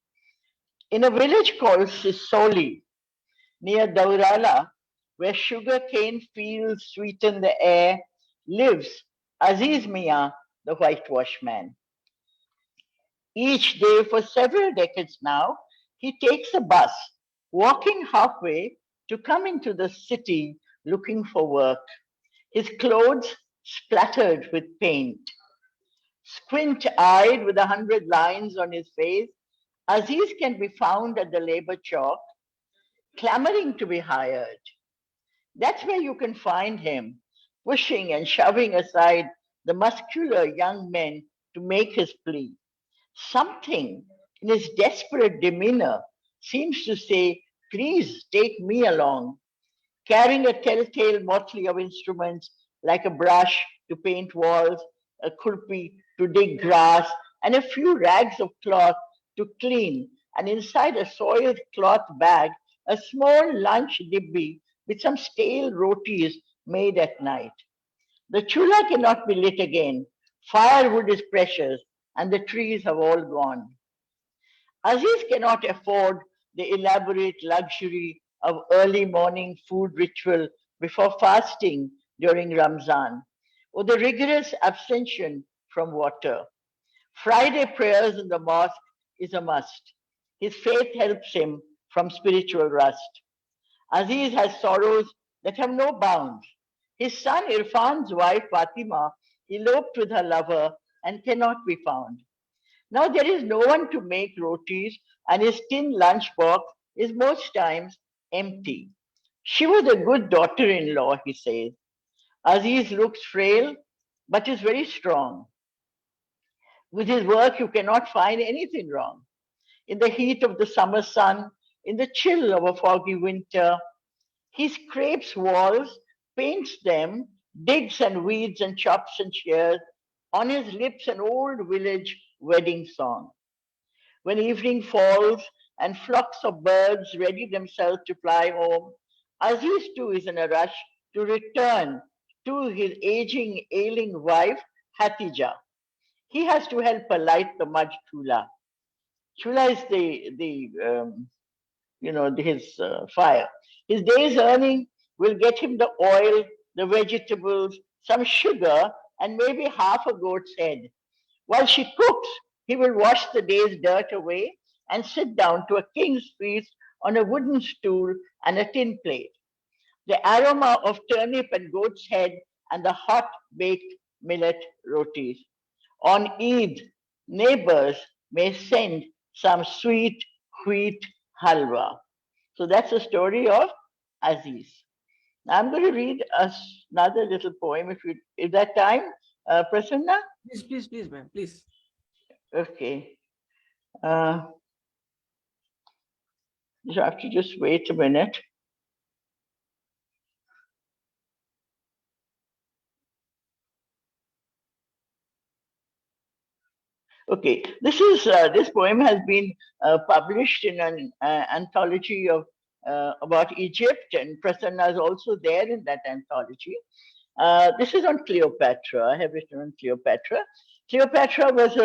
In a village called Sisoli, near Daurala, where sugarcane fields sweeten the air, lives Aziz Mia, the whitewash man. Each day for several decades now, he takes a bus, walking halfway to come into the city looking for work, his clothes splattered with paint. Squint-eyed with 100 lines on his face, Aziz can be found at the labor chalk, clamoring to be hired. That's where you can find him, pushing and shoving aside the muscular young men to make his plea. Something in his desperate demeanor seems to say, please take me along, carrying a telltale motley of instruments like a brush to paint walls, a kurpi to dig grass, and a few rags of cloth to clean, and inside a soiled cloth bag, a small lunch dibbi with some stale rotis made at night. The chula cannot be lit again. Firewood is precious, and the trees have all gone. Aziz cannot afford the elaborate luxury of early morning food ritual before fasting during Ramzan, or the rigorous abstention from water. Friday prayers in the mosque is a must. His faith helps him from spiritual rust. Aziz has sorrows that have no bounds. His son Irfan's wife Fatima eloped with her lover and cannot be found. Now there is no one to make rotis, and his tin lunchbox is most times empty. She was a good daughter-in-law, he says. Aziz looks frail, but is very strong. With his work, you cannot find anything wrong. In the heat of the summer sun, in the chill of a foggy winter, he scrapes walls, paints them, digs and weeds and chops and shears, on his lips an old village wedding song. When evening falls and flocks of birds ready themselves to fly home, Aziz too is in a rush to return to his aging, ailing wife, Hatija. He has to help her light the mud chula. Chula is his fire. His day's earning will get him the oil, the vegetables, some sugar, and maybe half a goat's head. While she cooks, he will wash the day's dirt away and sit down to a king's feast on a wooden stool and a tin plate. The aroma of turnip and goat's head and the hot baked millet rotis. On Eid, neighbors may send some sweet wheat halwa. So that's the story of Aziz. Now I'm going to read another little poem. If that time, Prasanna? Please, ma'am, please. Okay. You have to just wait a minute. Okay, this poem has been published in an anthology of about Egypt, and Prasanna is also there in that anthology. This is on Cleopatra. I have written on Cleopatra. Cleopatra was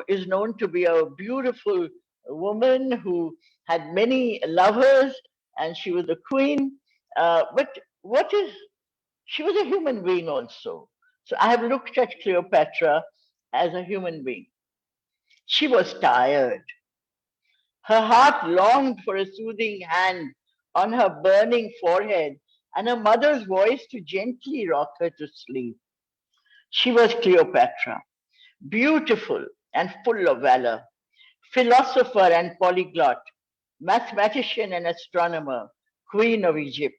is known to be a beautiful woman who had many lovers, and she was a queen. But she was a human being also. So I have looked at Cleopatra as a human being. She was tired. Her heart longed for a soothing hand on her burning forehead and her mother's voice to gently rock her to sleep. She was Cleopatra, beautiful and full of valor, philosopher and polyglot, mathematician and astronomer, queen of Egypt.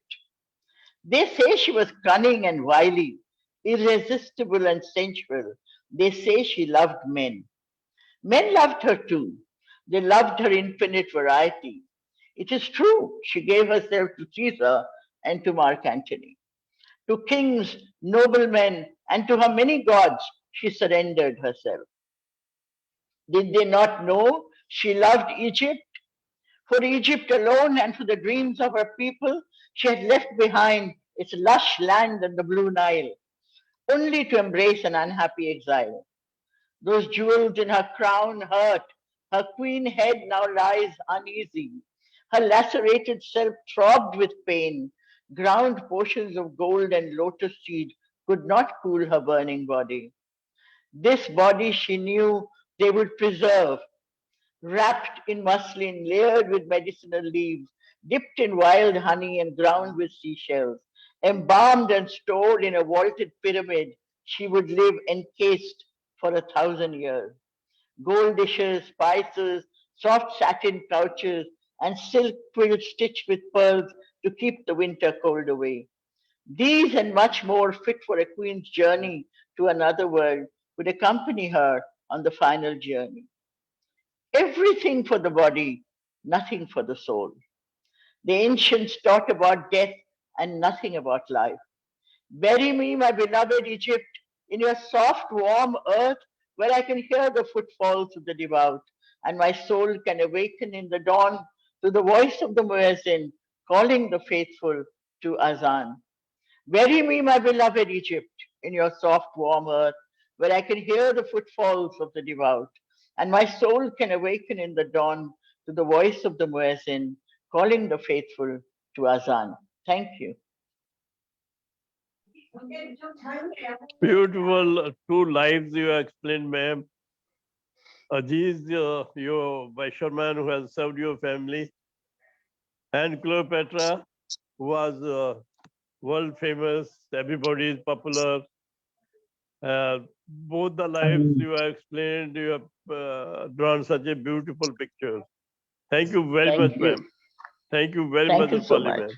They say she was cunning and wily, irresistible and sensual. They say she loved men. Men loved her too. They loved her infinite variety. It is true, she gave herself to Caesar and to Mark Antony. To kings, noblemen, and to her many gods, she surrendered herself. Did they not know she loved Egypt? For Egypt alone and for the dreams of her people, she had left behind its lush land and the blue Nile, only to embrace an unhappy exile. Those jewels in her crown hurt. Her queen head now lies uneasy. Her lacerated self throbbed with pain. Ground portions of gold and lotus seed could not cool her burning body. This body she knew they would preserve, wrapped in muslin, layered with medicinal leaves, dipped in wild honey and ground with seashells, embalmed and stored in a vaulted pyramid, she would live encased for 1,000 years. Gold dishes, spices, soft satin couches, and silk quilts stitched with pearls to keep the winter cold away. These and much more fit for a queen's journey to another world would accompany her on the final journey. Everything for the body, nothing for the soul. The ancients taught about death and nothing about life. Bury me, my beloved Egypt, in your soft, warm earth where I can hear the footfalls of the devout, and my soul can awaken in the dawn to the voice of the muezzin calling the faithful to azan. Bury me, my beloved Egypt, in your soft, warm earth where I can hear the footfalls of the devout, and my soul can awaken in the dawn to the voice of the muezzin calling the faithful to azan. Thank you. Beautiful two lives you explained, ma'am. Aziz, your Vaishnavan who has served your family, and Cleopatra, who was world famous, everybody is popular. Both the lives you have explained, you have drawn such a beautiful picture. Thank you very Thank much, you. ma'am. Thank you very Thank much, you so Roopali, much. ma'am.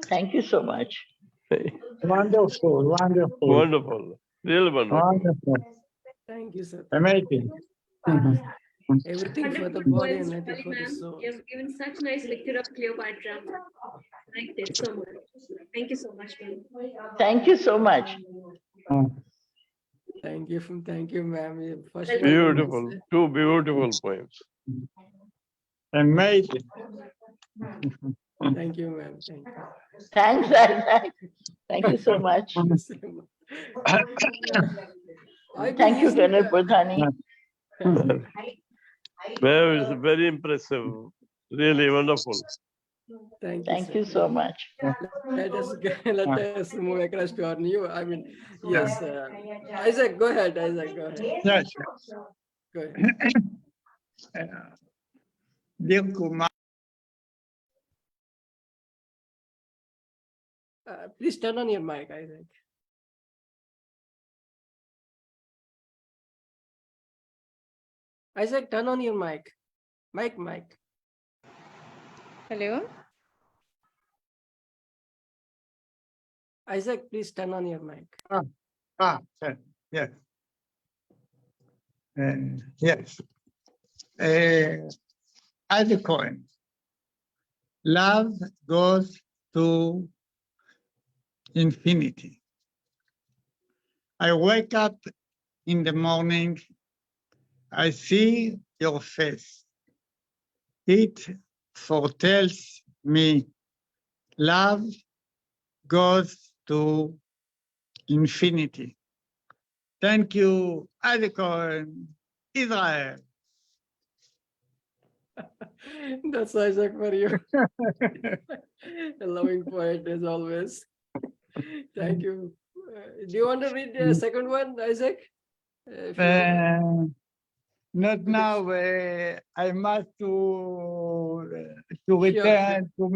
Thank you so much. Wonderful, wonderful. Wonderful, really wonderful. Wonderful. Thank you, sir. Amazing. Everything for the Wonderful body and poems, nothing Roopali for the ma'am. soul. You have given such nice picture of Cleopatra. I liked it so much. Thank you so much, ma'am. Thank you so much. Thank you, ma'am. First Welcome. Beautiful, two beautiful poems. Amazing. Thank you, ma'am. Thank you. Thanks, Isaac. Thank you so much. I've been Thank you, listening Colonel Purdhani. Ma'am, it's very impressive, really wonderful. Thank you, Thank sir. you so much. Let us move across to our new. I mean, yes, Isaac, go ahead. Isaac, go ahead. Yes. Go ahead. Dear Kumar, Please turn on your mic, Isaac. Isaac, turn on your mic. Mic. Hello. Isaac, please turn on your mic. yes. Yes. As a coin, love goes to infinity. I wake up in the morning, I see your face. It foretells me love goes to infinity. Thank you, Adikon, Israel. That's Isaac for you. A loving poet as always. Thank you. Do you want to read the second one, Isaac? Not now. I must to Sure, return to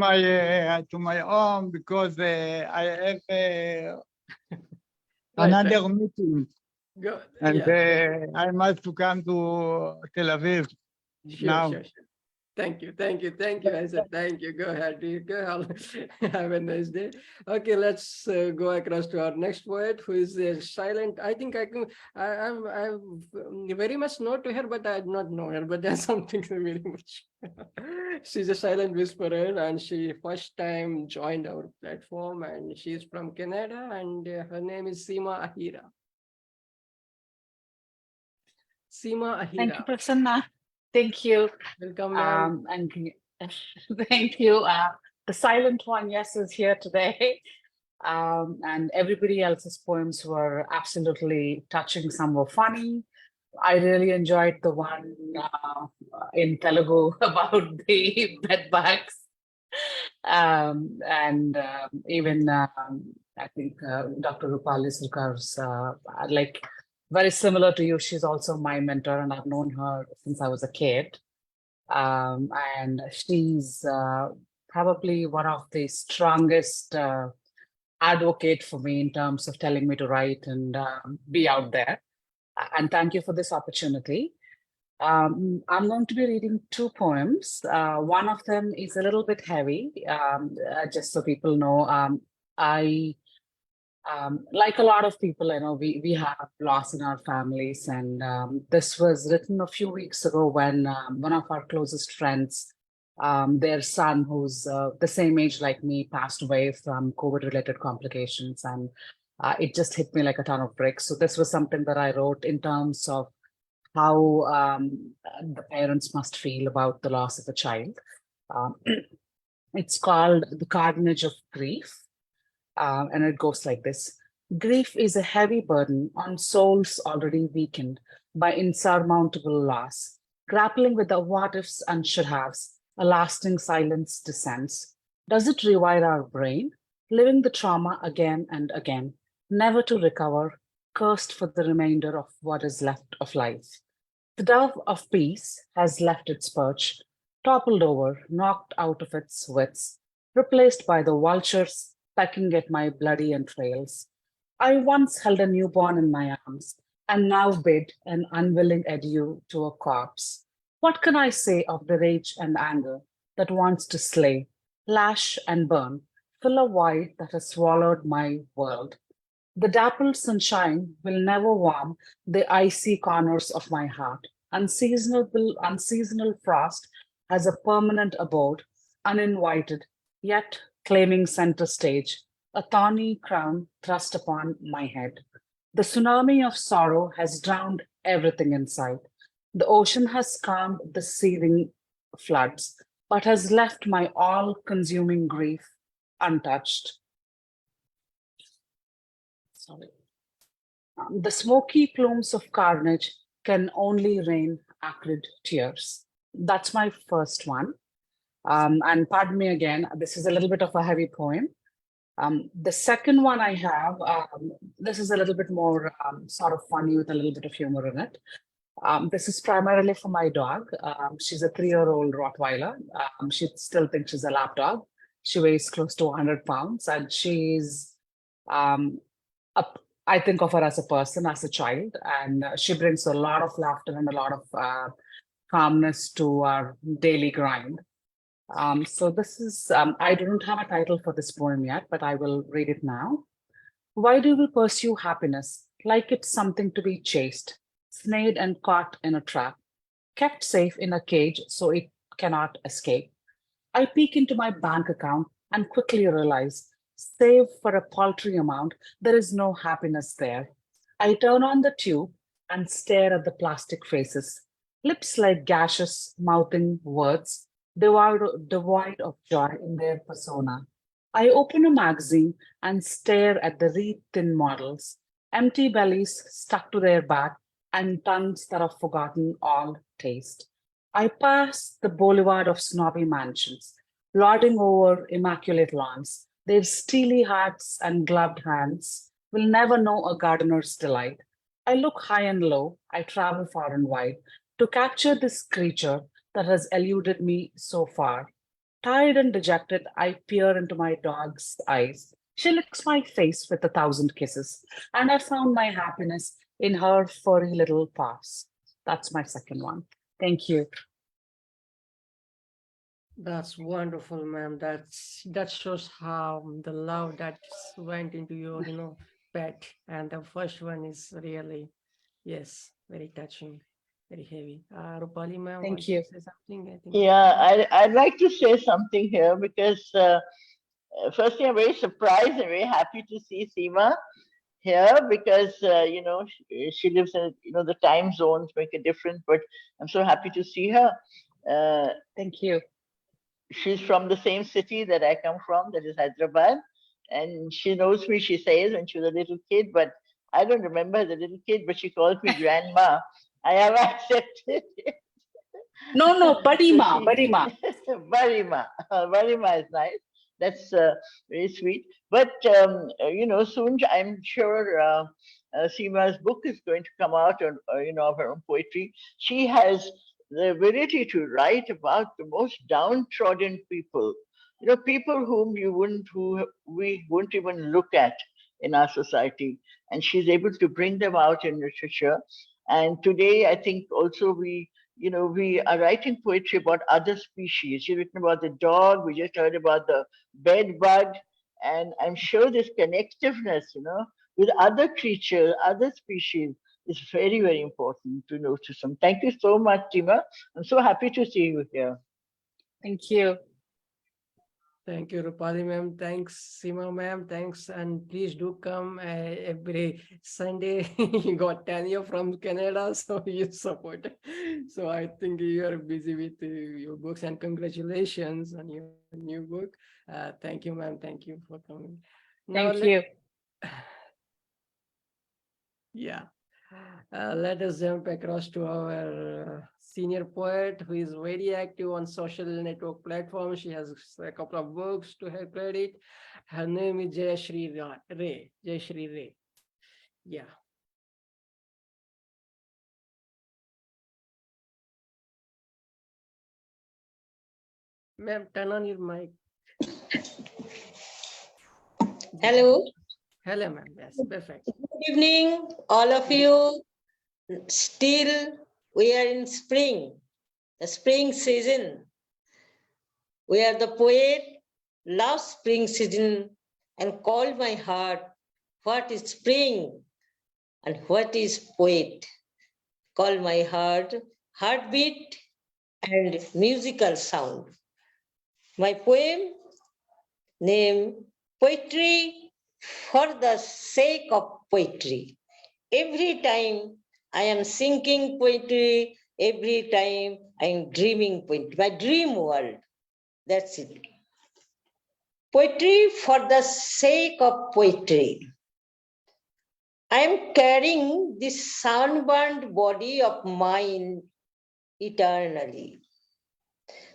my home because I have another meeting, Go, and yeah. I must to come to Tel Aviv Sure, now. sure, sure. Thank you. I said thank you. Go ahead. You go. Have a nice day. Okay, let's go across to our next poet, who is silent. I think I very much know to her, but I do not know her. But there's something very much. She's a silent whisperer, and she first time joined our platform, and she's from Canada, and her name is Seema Ahira. Seema Ahira. Thank you, Prasanna. Thank you. Welcome, ma'am. And thank you. The silent one, yes, is here today. And everybody else's poems were absolutely touching. Some were funny. I really enjoyed the one in Telugu about the bed bugs. Even I think Dr. Roopali Sircar's like very similar to you. She's also my mentor, and I've known her since I was a kid. And she's probably one of the strongest advocate for me in terms of telling me to write and be out there. And thank you for this opportunity. I'm going to be reading two poems. One of them is a little bit heavy, just so people know. I like a lot of people, I know we have loss in our families, and this was written a few weeks ago when one of our closest friends, their son, who's the same age like me, passed away from COVID-related complications, and it just hit me like a ton of bricks. So this was something that I wrote in terms of how the parents must feel about the loss of a child. It's called The Carnage of Grief. And it goes like this. Grief is a heavy burden on souls already weakened by insurmountable loss. Grappling with the what ifs and should haves, a lasting silence descends. Does it rewire our brain, living the trauma again and again, never to recover, cursed for the remainder of what is left of life? The dove of peace has left its perch, toppled over, knocked out of its wits, replaced by the vultures pecking at my bloody entrails. I once held a newborn in my arms, and now bid an unwilling adieu to a corpse. What can I say of the rage and anger that wants to slay, lash and burn, fill a void that has swallowed my world? The dappled sunshine will never warm the icy corners of my heart. Unseasonal frost has a permanent abode, uninvited, yet claiming center stage, a thorny crown thrust upon my head. The tsunami of sorrow has drowned everything in sight. The ocean has calmed the seething floods, but has left my all-consuming grief untouched. Sorry. The smoky plumes of carnage can only rain acrid tears. That's my first one. And pardon me again, this is a little bit of a heavy poem. The second one I have, this is a little bit more sort of funny with a little bit of humor in it. This is primarily for my dog. She's a 3-year-old Rottweiler. She still thinks she's a lap dog. She weighs close to 100 pounds, and she's, I think of her as a person, as a child, and she brings a lot of laughter and a lot of calmness to our daily grind. So this is, I don't have a title for this poem yet, but I will read it now. Why do we pursue happiness like it's something to be chased, snared and caught in a trap, kept safe in a cage so it cannot escape? I peek into my bank account and quickly realize, save for a paltry amount, there is no happiness there. I turn on the tube and stare at the plastic faces, lips like gashes mouthing words, devoid of joy in their persona. I open a magazine and stare at the reed-thin models, empty bellies stuck to their back and tongues that have forgotten all taste. I pass the boulevard of snobby mansions, lording over immaculate lawns. Their steely hats and gloved hands will never know a gardener's delight. I look high and low, I travel far and wide, to capture this creature that has eluded me so far. Tired and dejected, I peer into my dog's eyes. She licks my face with 1,000 kisses, and I found my happiness in her furry little paws. That's my second one. Thank you. That's wonderful, ma'am. That shows how the love that went into your, pet. And the first one is really, yes, very touching, very heavy. Roopali, ma'am, Thank want you. to say something? I think. Yeah, I'd like to say something here because firstly, I'm very surprised and very happy to see Seema here because, she lives in, the time zones make a difference, but I'm so happy to see her. Thank you. She's from the same city that I come from, that is Hyderabad. And she knows me, she says, when she was a little kid, but I don't remember as a little kid, but she calls me grandma. I have accepted it. No, Badima, So Badima. Barima. Barima is nice. That's very sweet. But, soon I'm sure Seema's book is going to come out on, of her own poetry. She has the ability to write about the most downtrodden people, people whom we wouldn't even look at in our society. And she's able to bring them out in literature. And today, I think also we are writing poetry about other species. She's written about the dog. We just heard about the bed bug. And I'm sure this connectiveness, with other creatures, other species is very, very important to notice them. Thank you so much, Seema. I'm so happy to see you here. Thank you. Thank you, Roopali ma'am. Thanks, Seema ma'am. Thanks, and please do come every Sunday. You got Tanya from Canada, so you support. So I think you are busy with your books, and congratulations on your new book. Thank you, ma'am. Thank you for coming. Thank you. Yeah. Let us jump across to our senior poet who is very active on social network platforms. She has a couple of books to her credit. Her name is Jayashree Ray. Jayashree Ray. Yeah. Ma'am, turn on your mic. Hello. Hello, ma'am. Yes, perfect. Good evening, all of you. Still, we are in spring, the spring season. We are the poet, love spring season, and call my heart, what is spring and what is poet? Call my heart, heartbeat and musical sound. My poem name, Poetry for the Sake of Poetry. Every time I am thinking poetry, every time I am dreaming poetry, my dream world. That's it. Poetry for the sake of poetry. I am carrying this sunburned body of mine eternally.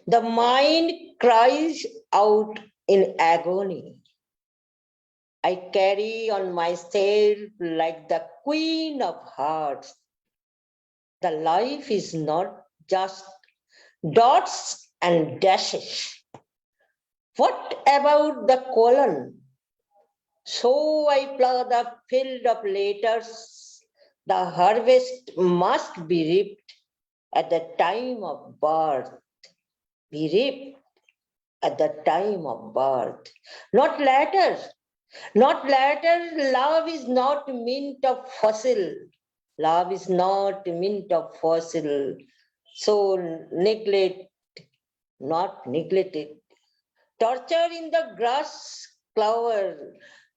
The mind cries out in agony. I carry on myself like the queen of hearts. The life is not just dots and dashes. What about the colon? So I plow the field of letters. The harvest must be reaped at the time of birth. Be reaped at the time of birth. Not later. Not later. Love is not mint of fossil. Love is not mint of fossil. So neglect, not neglected. Torture in the grass clover,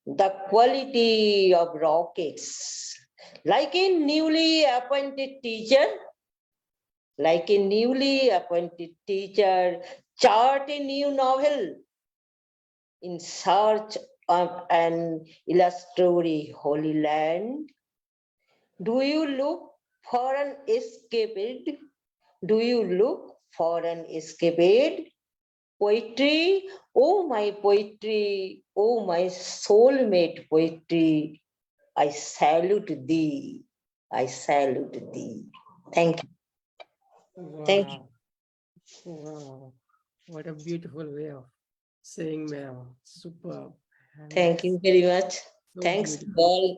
the quality of rockets. Like a newly appointed teacher, chart a new novel in search of an illusory holy land. Do you look for an escapade? Do you look for an escapade? Poetry, oh my poetry, oh my soulmate poetry, I salute thee, I salute thee. Thank you. Thank you. Wow. What a beautiful way of saying, ma'am. Superb. Thank you very much. So Thanks to beautiful. all.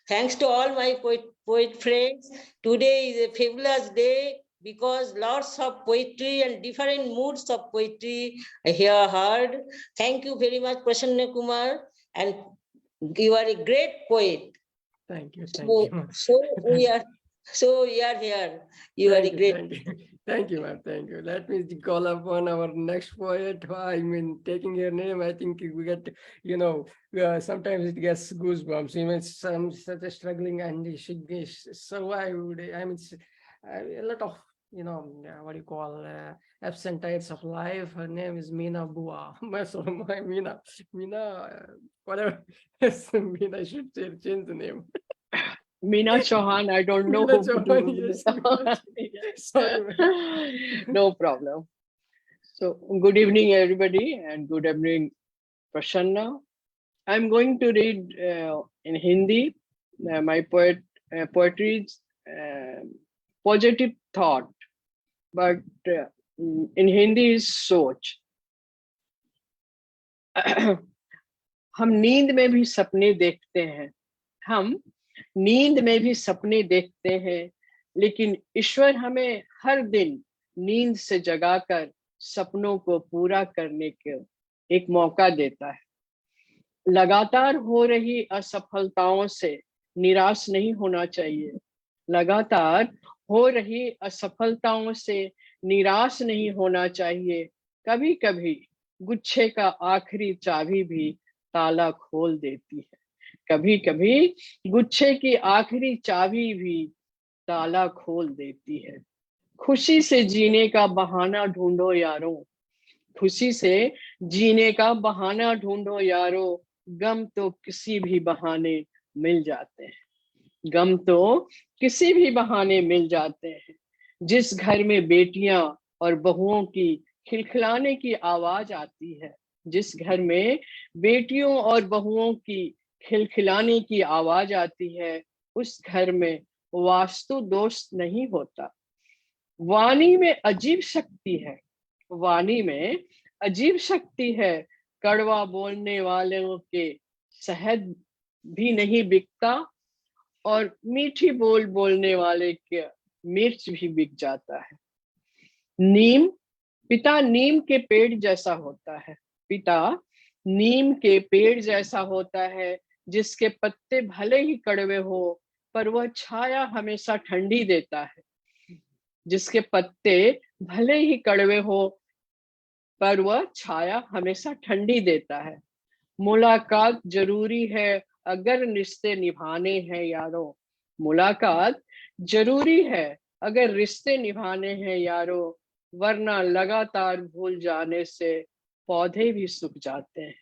Thanks to all my poet friends. Today is a fabulous day because lots of poetry and different moods of poetry I hear heard. Thank you very much, Prasanna Kumar, and you are a great poet. Thank you. Thank So, you. so we are here. You are a great. Thank you. Thank you, ma'am. Thank you. Let me call upon our next poet. I mean, taking your name, I think we get, sometimes it gets goosebumps. Even some such a struggling and she survived. I mean, a lot of, what do you call, absentites of life. Her name is Meena Bua. Meena, whatever. Meena should change the name. Meena Chouhan, I don't know. Meena Chouhan, yes. Sorry. No problem. So, good evening, everybody, and good evening, Prasanna. I'm going to read in Hindi my poetry, positive thought, but in Hindi is सोच. हम नींद में भी सपने देखते हैं. हम नींद में भी सपने देखते हैं, लेकिन ईश्वर हमें हर दिन नींद से जगाकर सपनों को पूरा करने के एक मौका देता है. लगातार हो रही असफलताओं से निराश नहीं होना चाहिए. लगातार हो रही असफलताओं से निराश नहीं होना चाहिए. कभी कभी गुच्छे का आखिरी चाबी भी ताला खोल देती है. कभी कभी गुच्छे की आखिरी चाबी भी ताला खोल देती है. खुशी से जीने का बहाना ढूंढो यारों. खुशी से जीने का बहाना ढूंढो यारों. गम तो किसी भी बहाने मिल जाते हैं. गम तो किसी भी बहाने मिल जाते हैं. जिस घर में बेटियां और बहुओं की खिलखिलाने की आवाज आती है, जिस घर में बेटियों और बहुओं की खिलखिलाने की आवाज आती है, उस घर में वास्तु दोष नहीं होता. वाणी में अजीब शक्ति है. वाणी में अजीब शक्ति है. कड़वा बोलने वालों के शहद भी नहीं बिकता और मीठी बोलने वाले के मिर्च भी बिक जाता है. नीम पिता नीम के पेड़ जैसा होता है. पिता नीम के पेड़ जैसा होता है, जिसके पत्ते भले ही कड़वे हो पर वह छाया हमेशा ठंडी देता है. जिसके पत्ते भले ही कड़वे हो पर वह छाया हमेशा ठंडी देता है. मुलाकात जरूरी है अगर रिश्ते निभाने हैं यारों. मुलाकात जरूरी है अगर रिश्ते निभाने हैं यारों, वरना लगातार भूल जाने से पौधे भी सूख जाते हैं.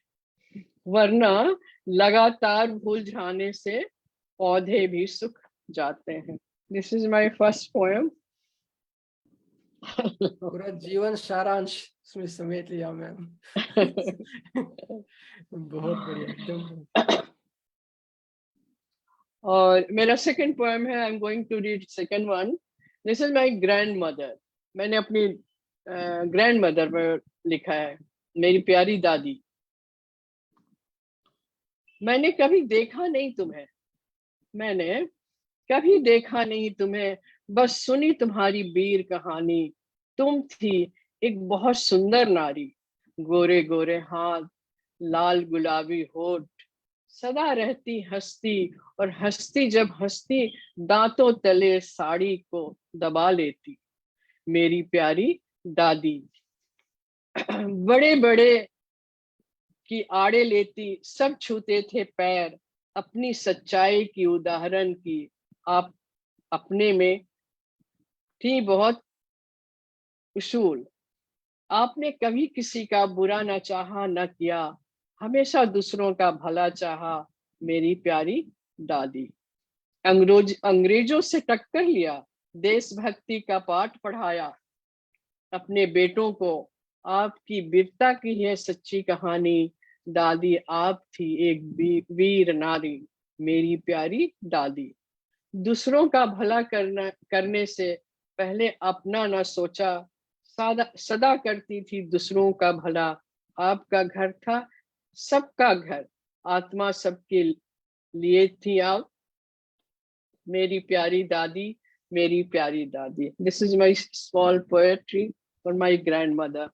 वरना लगातार भूल जाने से पौधे भी सूख जाते हैं. This is my first poem. पूरा जीवन सारांश इसमें समेट लिया मैम. बहुत बढ़िया एकदम. और मेरा सेकंड पोएम है. I am going to read second one. This is my grandmother. मैंने अपनी ग्रैंडमदर पर लिखा है. मेरी प्यारी दादी. मैंने कभी देखा नहीं तुम्हें. मैंने कभी देखा नहीं तुम्हें, बस सुनी तुम्हारी वीर कहानी. तुम थी एक बहुत सुंदर नारी. गोरे गोरे हाथ, लाल गुलाबी होठ, सदा रहती हंसती, और हंसती जब हंसती दांतों तले साड़ी को दबा लेती. मेरी प्यारी दादी. बड़े बड़े की आड़े लेती, सब छूते थे पैर. अपनी सच्चाई की उदाहरण की आप अपने में थी बहुत उसूल. आपने कभी किसी का बुरा न चाहा न किया, हमेशा दूसरों का भला चाहा. मेरी प्यारी दादी. अंग्रेजों से टक्कर लिया, देशभक्ति का पाठ पढ़ाया. अपने बेटों को आपकी वीरता की है सच्ची कहानी. दादी आप थी एक वीर नारी. मेरी प्यारी दादी. दूसरों का भला करने से पहले अपना न सोचा, सदा करती थी दूसरों का भला। आपका घर था सबका घर, आत्मा सबके लिए थी आप, मेरी प्यारी दादी, मेरी प्यारी दादी. This is my small poetry for my grandmother.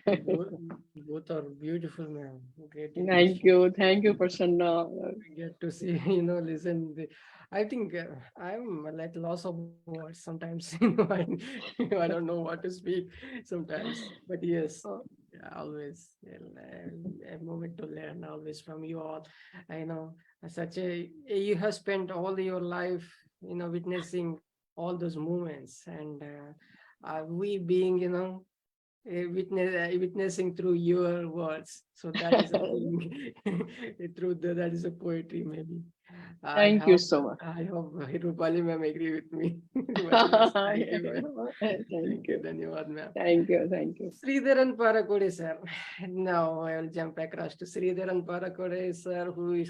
Both are beautiful, man. Great Thank you, Prasanna. We get to see, listen. I think I'm like loss of words sometimes. I don't know what to speak sometimes. But yes, always a moment to learn always from you all. I know you have spent all your life, witnessing all those moments, and we being, witnessing through your words. So that is a thing. That is a poetry, maybe. Thank you so much. I hope Roopali ma'am agree with me. But yes, thank you, ma'am. Thank you. Dhanyawad, ma'am. Thank you. Sridharan Parakode, sir. Now I will jump across to Sridharan Parakode, sir, who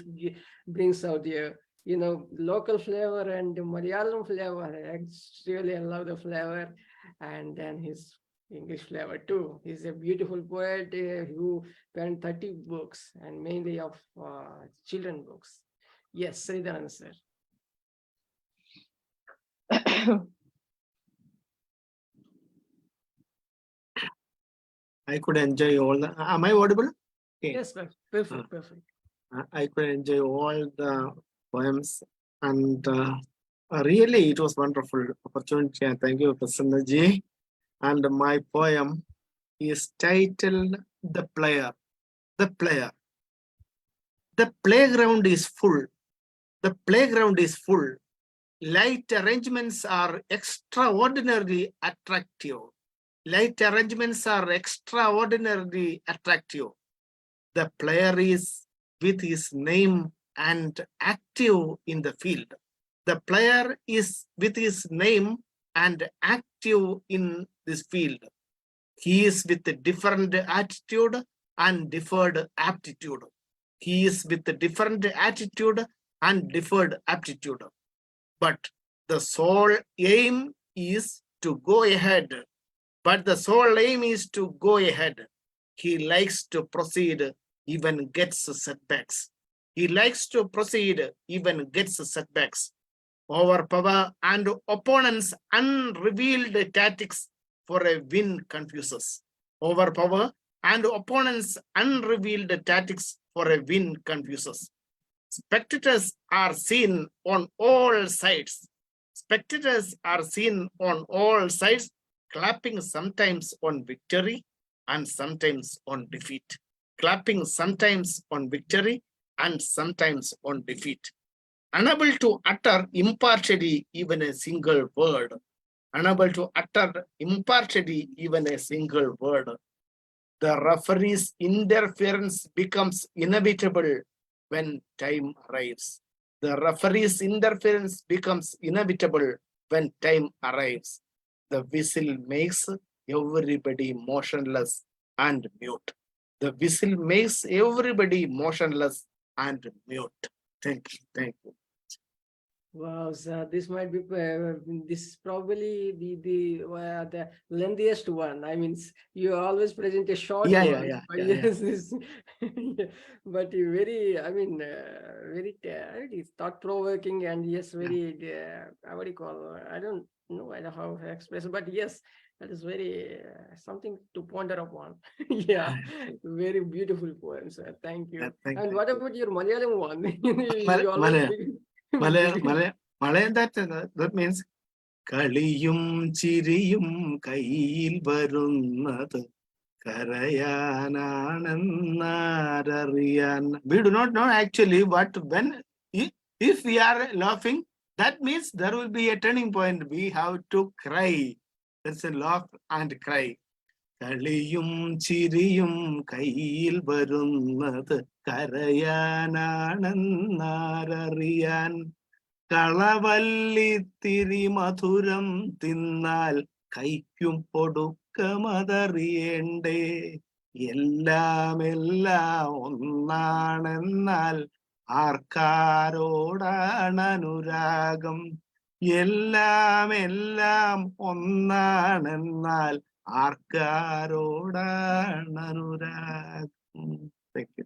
brings out the local flavor and Malayalam flavor. Actually, I love the flavor, and then his English flavor too. He's a beautiful poet who penned 30 books and mainly of children books. Yes, Sridharan, sir. I could enjoy all the. Am I audible? Okay. Yes, ma'am. Perfect. I could enjoy all the poems, and really it was wonderful opportunity. And thank you, Prasanna ji. And my poem is titled "The Player." The player. The playground is full. The playground is full. Light arrangements are extraordinarily attractive. Light arrangements are extraordinarily attractive. The player is with his name and active in the field. The player is with his name and active in this field. He is with a different attitude and deferred aptitude. He is with a different attitude and deferred aptitude. But the sole aim is to go ahead. He likes to proceed, even gets setbacks. Overpower and opponents' unrevealed tactics for a win confuses. Spectators are seen on all sides. Clapping sometimes on victory and sometimes on defeat. Unable to utter impartially even a single word. The referee's interference becomes inevitable when time arrives. The whistle makes everybody motionless and mute. Thank you. Wow, sir, this might be this is probably the lengthiest one. I mean, you always present a short one. Yes, but you very, very thought-provoking, and yes, very what do you call? I don't know how to express it, but yes, that is very something to ponder upon. Yeah, very beautiful poem, sir. Thank you. And what about your Malayalam one? You always Malayalam, that means Kaliyum Chiriyum Kail Varunat Karayananarariyan. We do not know actually what if we are laughing, that means there will be a turning point. We have to cry. That's a laugh and cry. Kaliyum Chiriyum Kail Varunat Karayananarariyan. Kalavalli Mathuram Tinnal Kaikum Podukkamadariende Yellam Onnanennal Arkarodananuragam എല്ലാം ഒന്നാണെന്നാൽ ആർക്കാരോടാണ് അനുരാഗം. Thank you.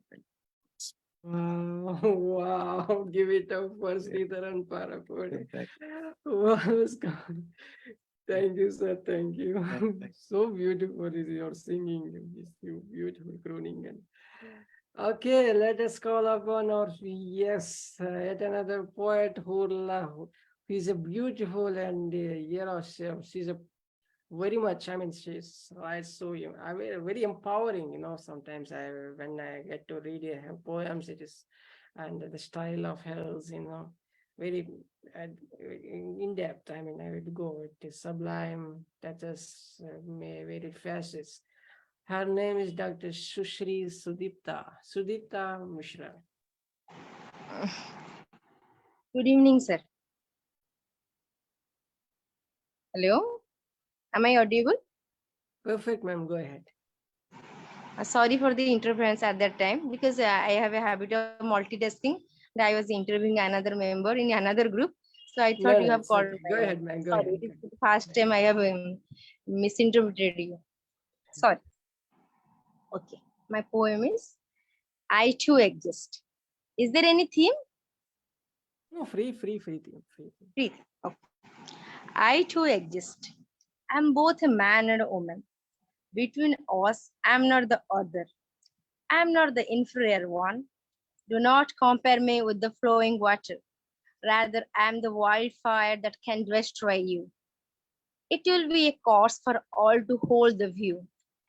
Wow, give it up for Sridharan Parapodi. Wow, thank you, sir. Thank you. So beautiful is your singing, is your beautiful crooning. Okay, let us call upon our yet another poet who is a beautiful and she's a very much. I mean, she's right. So very empowering. Sometimes when I get to read her poems, it is, and the style of hers, very in depth. I mean, I would go. It is sublime. That is very fast. Her name is Dr. Sudipta Mishra. Good evening, sir. Hello, am I audible? Perfect, ma'am. Go ahead. Sorry for the interference at that time, because I have a habit of multitasking. I was interviewing another member in another group, so I thought you have called. Okay. Go ahead, ma'am. Go Sorry, ahead. it is the first time I have misinterpreted you. Sorry. Okay, my poem is I Too Exist. Is there any theme? No, free theme. Free. Okay. I too exist. I'm both a man and a woman. Between us, I'm not the other. I'm not the inferior one. Do not compare me with the flowing water. Rather, I'm the wildfire that can destroy you. It will be a cause for all to hold the view.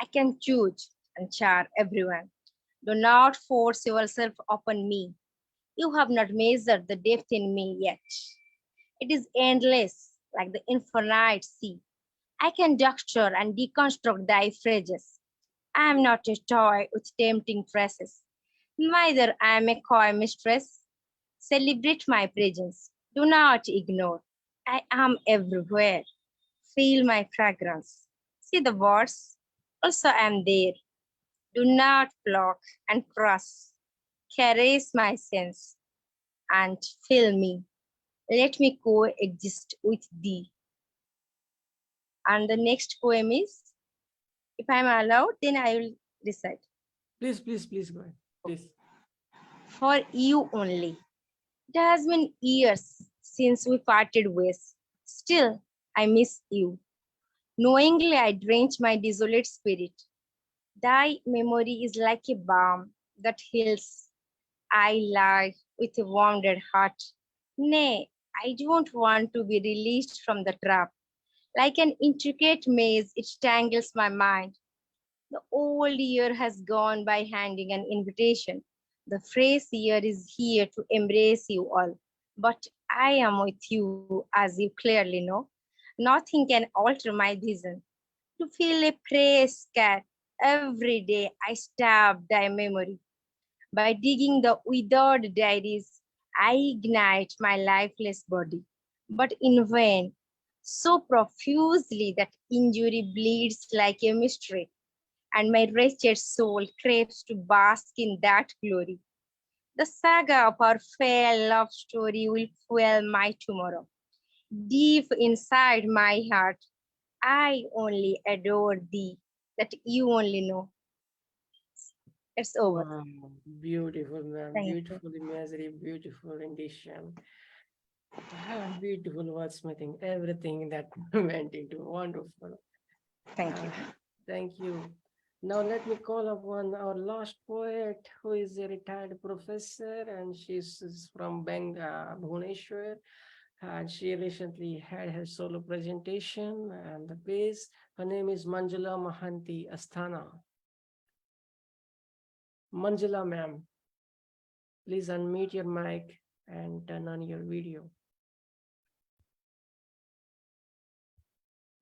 I can choose and char everyone. Do not force yourself upon me. You have not measured the depth in me yet. It is endless, like the infinite sea. I can doctor and deconstruct thy phrases. I am not a toy with tempting phrases. Neither I am a coy mistress. Celebrate my presence. Do not ignore. I am everywhere. Feel my fragrance. See the words. Also I am there. Do not block and cross. Caress my sense and fill me. Let me coexist with thee. And the next poem is, if I am allowed, then I will recite. Please go ahead. Please. For you only. It has been years since we parted ways. Still, I miss you. Knowingly, I drench my desolate spirit. Thy memory is like a balm that heals. I lie with a wounded heart. Nay, I don't want to be released from the trap. Like an intricate maze, it tangles my mind. The old year has gone by handing an invitation. The fresh year is here to embrace you all. But I am with you, as you clearly know. Nothing can alter my vision. To feel a prey cat, every day I stab thy memory. By digging the withered diaries, I ignite my lifeless body. But in vain, so profusely that injury bleeds like a mystery, and my wretched soul craves to bask in that glory. The saga of our fair love story will fuel my tomorrow. Deep inside my heart, I only adore thee, that you only know. It's over. Wow, beautiful, ma'am. Thank you. Beautiful imagery, beautiful rendition. Beautiful wordsmithing, everything that went into wonderful. Thank you. Thank you. Now let me call upon our last poet, who is a retired professor, and she's from Bhubaneswar, and she recently had her solo presentation and the piece. Her name is Manjula Mahanti Asthana. Manjula, ma'am, please unmute your mic and turn on your video.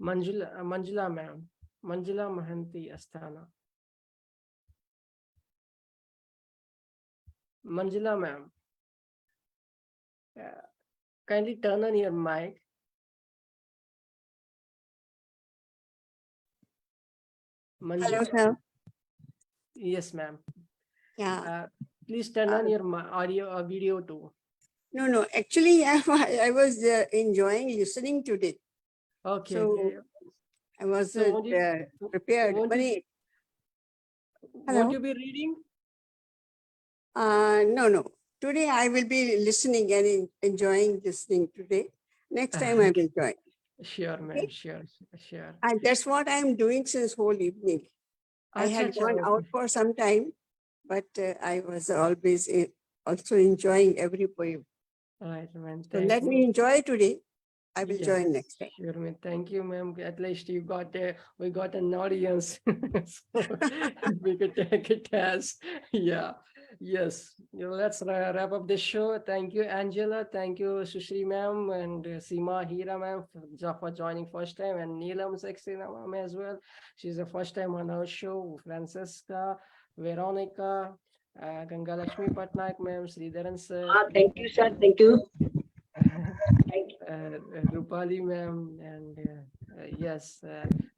Manjula, ma'am. Manjula Mahanti Asthana. Manjula, ma'am. Kindly turn on your mic. Hello, sir. Yes, ma'am. Yeah. Please turn on your audio or video too. No. Actually, I was enjoying listening today. Okay. So Okay. I wasn't prepared. Won't you, Hello? won't you be reading? No. Today I will be listening and enjoying listening today. Next time I will join. Sure, ma'am. Sure. And that's what I am doing since whole evening. I had gone out for some time, but I was always also enjoying every poem. Right, ma'am. So let me enjoy today. I will join next time. Sure, ma'am. Thank you, ma'am. At least we got an audience. So we could take it as, yes. Let's wrap up the show. Thank you, Angela. Thank you, Sushri ma'am, and Seema Ahira ma'am for joining first time, and Neelam Saxena ma'am as well. She's the first time on our show. Franchesa, Veronica, Gangalaxmi Patnaik ma'am, Sridharan sir. Thank you, sir. Thank you. Roopali ma'am, and yes,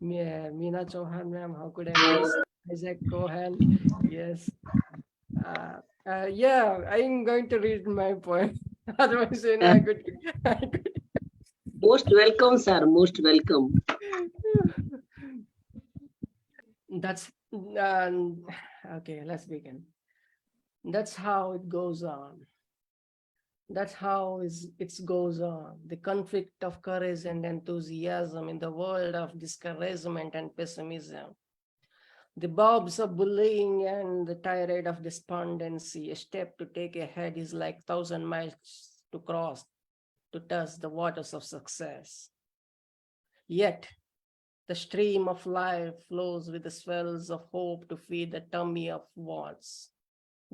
Meena Chouhan ma'am. How could I miss Isaac Cohen? Yes. I'm going to read my poem. Otherwise, I could. Most welcome, sir. Most welcome. That's okay. Let's begin. That's how it goes on. That's how it goes on. The conflict of courage and enthusiasm in the world of discouragement and pessimism. The barbs of bullying and the tirade of despondency. A step to take ahead is like 1,000 miles to cross to touch the waters of success. Yet, the stream of life flows with the swells of hope to feed the tummy of wants.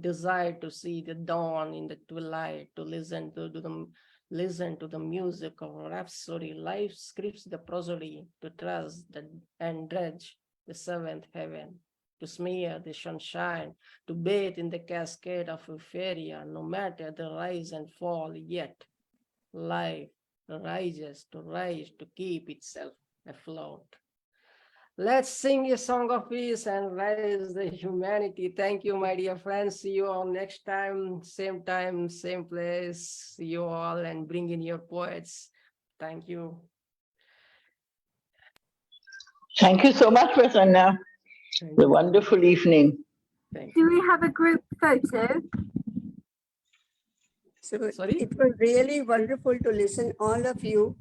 Desire to see the dawn in the twilight, to listen to the music of rhapsody. Life scripts the prosody, to trust and dredge the seventh heaven, to smear the sunshine, to bathe in the cascade of euphoria. No matter the rise and fall, yet life rises to rise to keep itself afloat. Let's sing a song of peace and raise the humanity. Thank you, my dear friends. See you all next time, same place. See you all, and bring in your poets. Thank you. Thank you so much, Prasanna. A wonderful evening. Do we have a group photo? So it was really wonderful to listen all of you